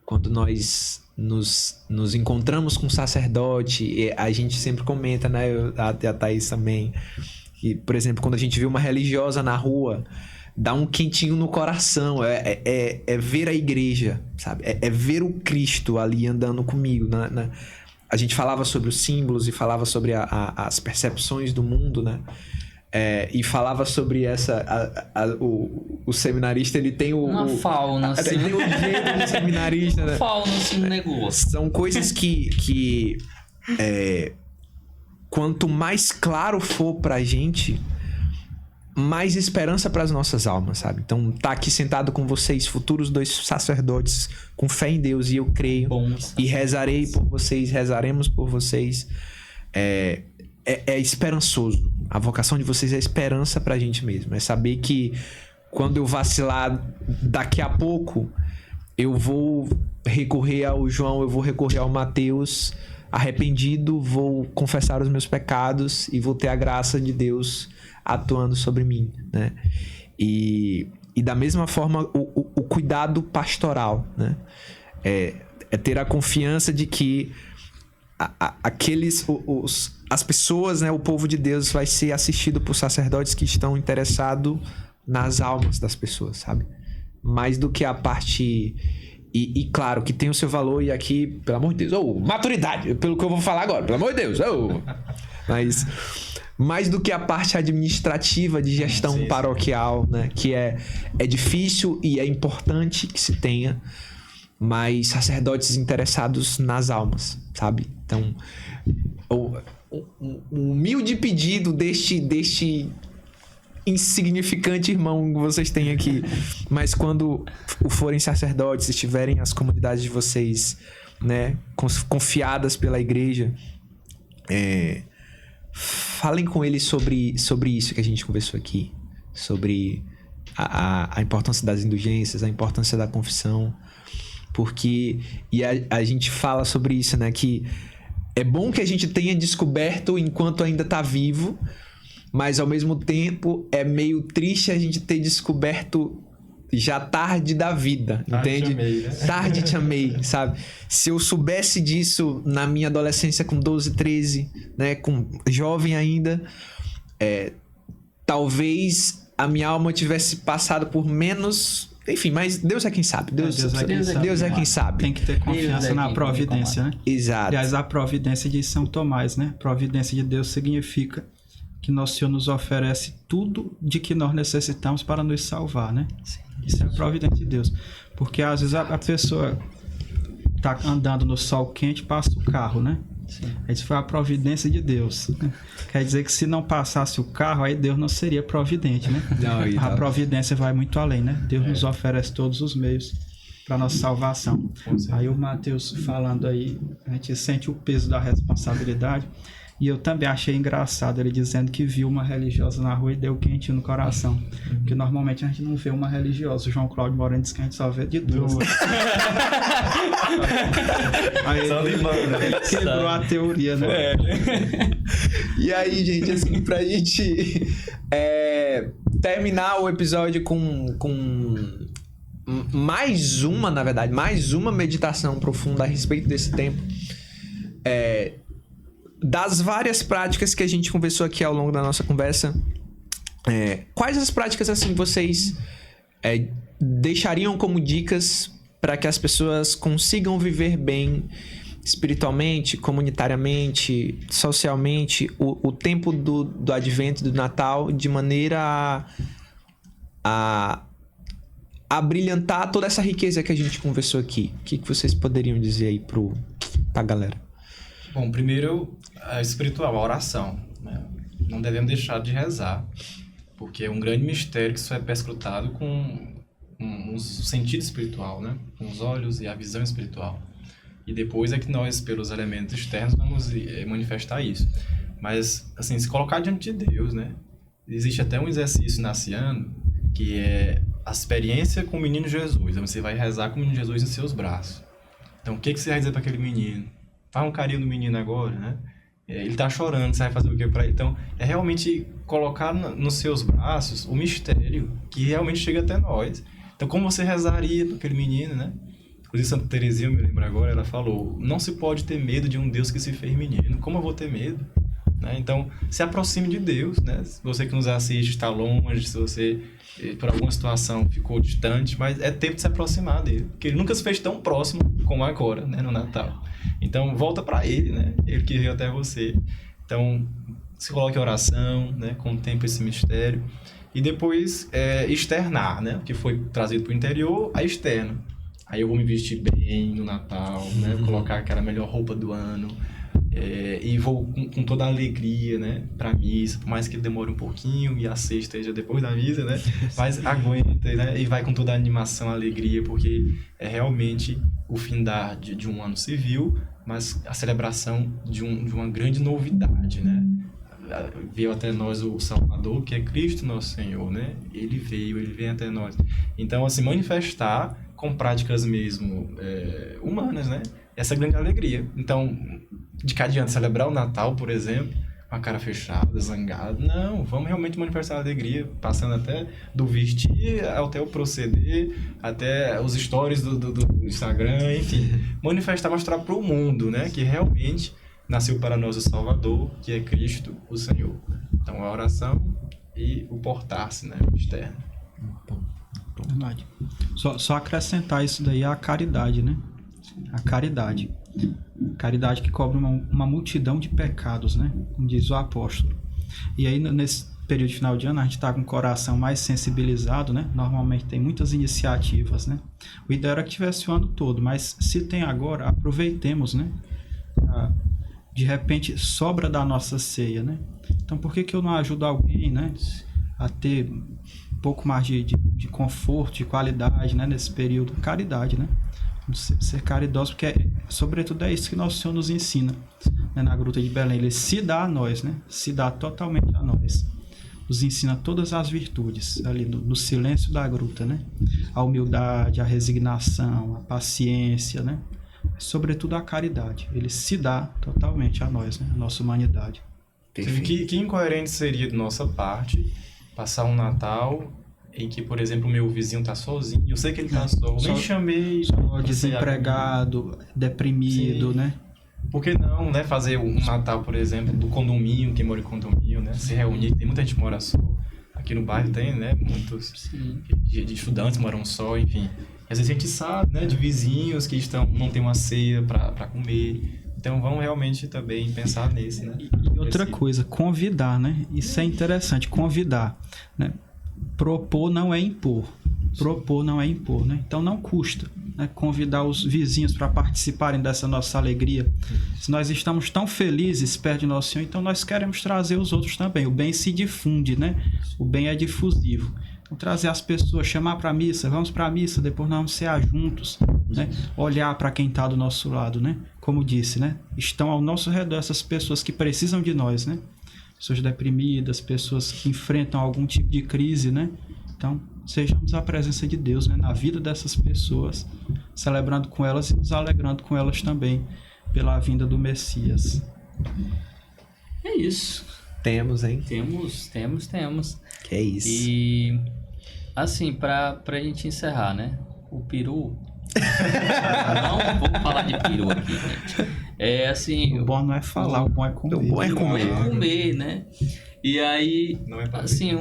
quando nós nos encontramos com um sacerdote, a gente sempre comenta, né? A Thaís também... Que, por exemplo, quando a gente vê uma religiosa na rua, dá um quentinho no coração. É ver a igreja, sabe? É ver o Cristo ali andando comigo. A gente falava sobre os símbolos e falava sobre as percepções do mundo, né? E falava sobre o seminarista, ele tem uma fauna, assim. Ele tem o jeito do seminarista, né? Fauna, assim, um negócio. São coisas que quanto mais claro for pra gente, mais esperança para as nossas almas, sabe? Então, tá aqui sentado com vocês, futuros 2 sacerdotes, com fé em Deus, e eu creio, e rezarei por vocês, rezaremos por vocês. É esperançoso. A vocação de vocês é esperança pra gente mesmo. É saber que quando eu vacilar daqui a pouco, eu vou recorrer ao João, eu vou recorrer ao Mateus, arrependido, vou confessar os meus pecados e vou ter a graça de Deus atuando sobre mim, né? E da mesma forma, o cuidado pastoral, né? É ter a confiança de que as pessoas, né, o povo de Deus vai ser assistido por sacerdotes que estão interessados nas almas das pessoas, sabe? Mais do que a parte... E claro, que tem o seu valor, e aqui, pelo amor de Deus, maturidade, pelo que eu vou falar agora, pelo amor de Deus, mas mais do que a parte administrativa de gestão paroquial, né, que é difícil e é importante que se tenha, mas sacerdotes interessados nas almas, sabe? Então, um humilde pedido deste insignificante irmão que vocês têm aqui, mas quando forem sacerdotes, estiverem as comunidades de vocês, né, confiadas pela igreja, falem com eles sobre isso que a gente conversou aqui, sobre a importância das indulgências, a importância da confissão, porque a gente fala sobre isso, né, que é bom que a gente tenha descoberto enquanto ainda está vivo, mas ao mesmo tempo é meio triste a gente ter descoberto já tarde da vida, entende? Amei, né? Tarde te amei, sabe? Se eu soubesse disso na minha adolescência com 12, 13, né, com jovem ainda, talvez a minha alma tivesse passado por menos... Enfim, mas Deus é quem sabe. Deus é quem sabe. Tem que ter confiança na providência, né? Exato. Aliás, a providência de São Tomás, né? Providência de Deus significa que Nosso Senhor nos oferece tudo de que nós necessitamos para nos salvar, né? Sim. Isso é a providência de Deus. Porque às vezes a pessoa tá andando no sol quente, passa o carro, né? Sim. Isso foi a providência de Deus. Quer dizer que se não passasse o carro, aí Deus não seria providente, né? Não, a providência vai muito além, né? Deus nos oferece todos os meios para nossa salvação. Aí o Mateus falando aí, a gente sente o peso da responsabilidade. E eu também achei engraçado ele dizendo que viu uma religiosa na rua e deu quentinho no coração. Porque normalmente a gente não vê uma religiosa. O João Cláudio Moreno disse que a gente só vê de duas. Aí ele quebrou a teoria, né? E aí, gente, assim, pra gente terminar o episódio com mais uma meditação profunda a respeito desse tempo. Das várias práticas que a gente conversou aqui ao longo da nossa conversa, quais as práticas assim vocês deixariam como dicas para que as pessoas consigam viver bem espiritualmente, comunitariamente, socialmente, o tempo do Advento, do Natal, de maneira a brilhantar toda essa riqueza que a gente conversou aqui? O que vocês poderiam dizer aí pra galera? Bom, primeiro, a espiritual, a oração, né? Não devemos deixar de rezar, porque é um grande mistério que só é perscrutado com um sentido espiritual, né? Com os olhos e a visão espiritual. E depois é que nós, pelos elementos externos, vamos manifestar isso. Mas, assim, se colocar diante de Deus, né? Existe até um exercício naciano, que é a experiência com o menino Jesus. Você vai rezar com o menino Jesus em seus braços. Então, o que você vai dizer para aquele menino? Faz um carinho no menino agora, né? Ele tá chorando, você vai fazer o que para ele? Então, é realmente colocar nos seus braços o mistério que realmente chega até nós. Então, como você rezaria para aquele menino, né? Inclusive, Santa Teresinha, eu me lembro agora, ela falou: não se pode ter medo de um Deus que se fez menino. Como eu vou ter medo? né? Então, se aproxime de Deus, né? Se você que nos assiste está longe, se você por alguma situação ficou distante, mas é tempo de se aproximar dele, porque ele nunca se fez tão próximo como agora, né, no Natal. Então, volta para ele, né? Ele que veio até você. Então, se coloque em oração, né? Contemple esse mistério. E depois externar, né? O que foi trazido para o interior, a externo. Aí eu vou me vestir bem no Natal, né? Colocar aquela melhor roupa do ano. E vou com toda a alegria, né? Pra missa, por mais que demore um pouquinho e a sexta esteja depois da missa, né? Mas aguenta, né? E vai com toda a animação, a alegria, porque é realmente o findar de um ano civil, mas a celebração de uma grande novidade, né? Veio até nós o Salvador, que é Cristo nosso Senhor, né? Ele vem até nós. Então, assim, manifestar com práticas mesmo humanas, né? Essa grande alegria. Então, de que adianta celebrar o Natal, por exemplo, com a cara fechada, zangado? Não, vamos realmente manifestar a alegria, passando até do vestir até o proceder, até os stories do Instagram, enfim. Manifestar, mostrar para o mundo, né? Que realmente nasceu para nós o Salvador, que é Cristo, o Senhor. Então, a oração e o portar-se, né? Externo. Verdade. Só acrescentar isso daí à caridade, né? A caridade. Caridade que cobre uma multidão de pecados, né? Como diz o apóstolo. E aí, nesse período de final de ano, a gente está com o coração mais sensibilizado, né? Normalmente tem muitas iniciativas, né? O ideal era que tivesse o ano todo, mas se tem agora, aproveitemos, né? De repente, sobra da nossa ceia, né? Então, por que eu não ajudo alguém, né? A ter um pouco mais de conforto, de qualidade, né? Nesse período. Caridade, né? Ser caridoso, porque sobretudo é isso que Nosso Senhor nos ensina, né? Na Gruta de Belém. Ele se dá a nós, né? Se dá totalmente a nós. Nos ensina todas as virtudes ali no silêncio da gruta, né? A humildade, a resignação, a paciência, né? Sobretudo a caridade. Ele se dá totalmente a nós, né? A nossa humanidade. Que incoerente seria de nossa parte passar um Natal em que, por exemplo, o meu vizinho tá sozinho, eu sei que ele tá só, nem chamei... Só desempregado, deprimido, sim, né? Por que não, né, fazer um Natal, por exemplo, do condomínio, quem mora em condomínio, né? Se reunir, tem muita gente que mora só. Aqui no bairro tem, né? Muitos de estudantes moram só, enfim. E às vezes a gente sabe, né, de vizinhos que não tem uma ceia para comer. Então vamos realmente também pensar nesse, né? E outra coisa, convidar, né? Isso é interessante, convidar, né? Propor não é impor. Propor não é impor, né? Então não custa, né? Convidar os vizinhos para participarem dessa nossa alegria. Se nós estamos tão felizes perto de Nosso Senhor, então nós queremos trazer os outros também. O bem se difunde, né? O bem é difusivo. Então trazer as pessoas, chamar para a missa, vamos para a missa, depois nós vamos cear juntos, né? Olhar para quem está do nosso lado, né? Como disse, né? Estão ao nosso redor essas pessoas que precisam de nós, né? Pessoas deprimidas, pessoas que enfrentam algum tipo de crise, né? Então, sejamos a presença de Deus, né? Na vida dessas pessoas, celebrando com elas e nos alegrando com elas também pela vinda do Messias. É isso. Temos, hein? Temos. Que é isso. E, assim, pra gente encerrar, né? O peru... Não vamos falar de peru aqui, gente. É assim... O bom não é falar, o bom é comer. O bom é comer. Comer, né? E aí, Não é assim,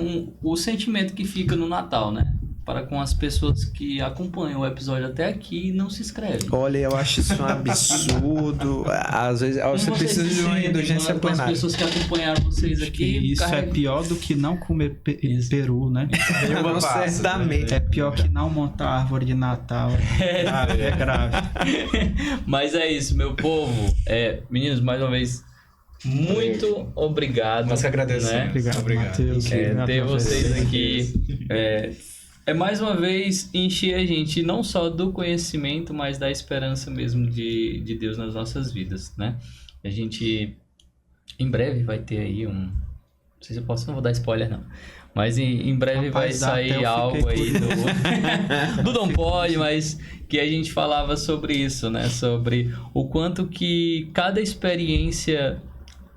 o sentimento que fica no Natal, né? Para com as pessoas que acompanham o episódio até aqui e não se inscrevem. Olha, eu acho isso um absurdo. Às vezes você precisa de uma indulgência plenária. As pessoas que acompanharam vocês aqui... Isso é pior do que não comer peru, né? Não, certamente. É pior que não montar a árvore de Natal. É grave. Mas é isso, meu povo. Meninos, mais uma vez, muito obrigado. Nós que agradecemos. Né? Obrigado. Mateus, ter vocês aqui... É mais uma vez encher a gente não só do conhecimento, mas da esperança mesmo de Deus nas nossas vidas, né? A gente em breve vai ter aí não sei se eu posso, não vou dar spoiler não, mas em breve vai sair algo aí do Não Pode, mas que a gente falava sobre isso, né? Sobre o quanto que cada experiência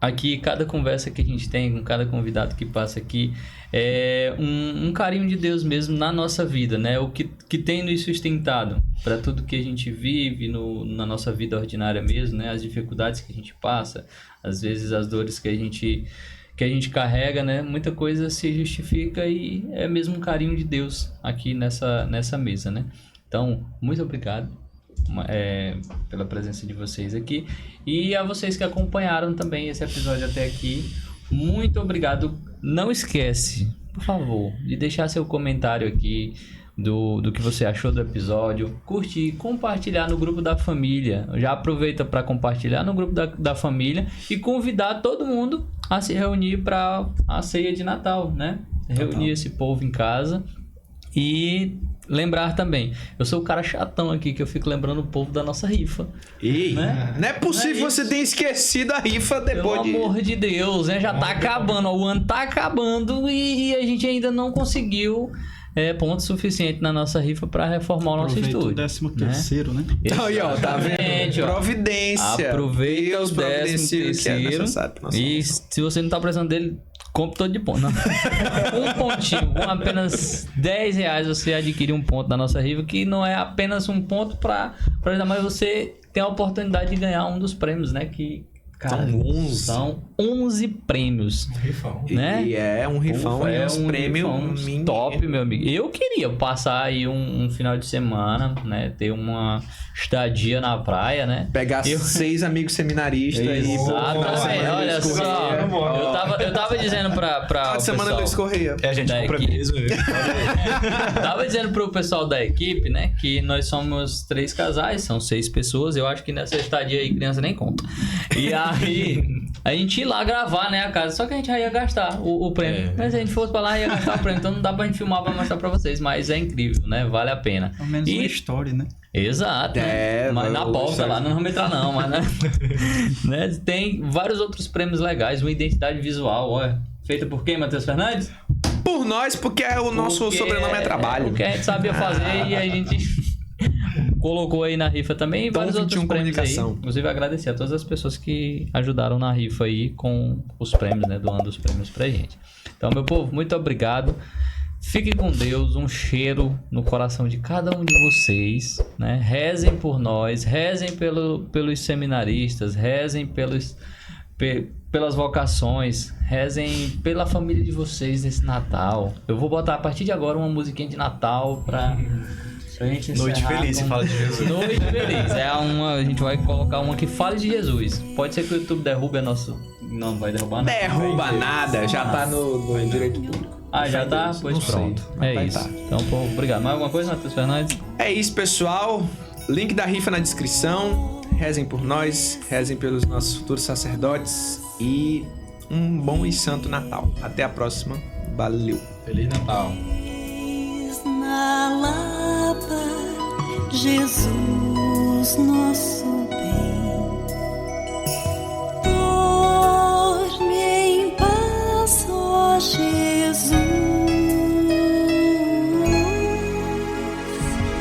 aqui, cada conversa que a gente tem com cada convidado que passa aqui é um carinho de Deus mesmo na nossa vida, né? O que tem nos sustentado para tudo que a gente vive na nossa vida ordinária mesmo, né? As dificuldades que a gente passa, às vezes as dores que a gente carrega, né? Muita coisa se justifica e é mesmo um carinho de Deus aqui nessa mesa, né? Então, muito obrigado pela presença de vocês aqui e a vocês que acompanharam também esse episódio até aqui. Muito obrigado. Não esquece, por favor, de deixar seu comentário aqui do que você achou do episódio, curtir, compartilhar no grupo da família. Já aproveita para compartilhar no grupo da família e convidar todo mundo a se reunir para a ceia de Natal, né? Reunir esse povo em casa e lembrar também. Eu sou o cara chatão aqui que eu fico lembrando o povo da nossa rifa. Ei, né? Não é possível você ter esquecido a rifa depois Pelo amor de Deus, né? Já tá acabando, o ano tá acabando e a gente ainda não conseguiu ponto suficiente na nossa rifa para reformar o nosso estúdio. Aproveita o 13º, né? Aí, ó, tá vendo? Providência. Aproveita o 13º. E se você não tá precisando dele, compre todo de ponto. Não. Um pontinho, com apenas R$10 você adquire um ponto da nossa rifa, que não é apenas um ponto para ajudar, mas você tem a oportunidade de ganhar um dos prêmios, né? Que, cara, são 11 prêmios. Um rifão. Né? E um rifão, prêmios top, meu amigo. Eu queria passar aí um final de semana, né? Ter uma estadia na praia, né? Pegar 6 amigos seminaristas e... Exatamente. Olha só. Eu tava dizendo pra o semana pessoal... Luiz Correia. A gente compra mesmo. Tava dizendo pro pessoal da equipe, né? Que nós somos 3 casais, são 6 pessoas. Eu acho que nessa estadia aí criança nem conta. E aí a gente ia lá gravar, né, a casa. Só que a gente já ia gastar o prêmio. Mas se a gente fosse pra lá, ia gastar o prêmio. Então não dá pra gente filmar pra mostrar pra vocês. Mas é incrível, né? Vale a pena. Pelo menos uma história, né? Exato. Mas na porta lá, não vamos entrar não. Mas, né? Tem vários outros prêmios legais. Uma identidade visual, olha. Feita por quem, Matheus Fernandes? Por nós, porque o nosso sobrenome é trabalho. O que a gente sabia fazer e a gente... colocou aí na rifa também e vários outros prêmios aí. Inclusive agradecer a todas as pessoas que ajudaram na rifa aí com os prêmios, né? Doando os prêmios pra gente. Então, meu povo, muito obrigado. Fiquem com Deus, um cheiro no coração de cada um de vocês, né? Rezem por nós, rezem pelos seminaristas, rezem pelas vocações, rezem pela família de vocês nesse Natal. Eu vou botar a partir de agora uma musiquinha de Natal pra gente encerrar. Noite Feliz, fala de Jesus. Noite Feliz. A gente vai colocar uma que fale de Jesus. Pode ser que o YouTube derrube nosso... Não vai derrubar nada. Derruba nada, já tá no direito público. Já tá? Pois pronto. É isso. Tá. Então, pô, obrigado. Mais alguma coisa, Matheus Fernandes? É isso, pessoal. Link da rifa na descrição. Rezem por nós, rezem pelos nossos futuros sacerdotes e um bom e santo Natal. Até a próxima. Valeu. Feliz Natal. Jesus.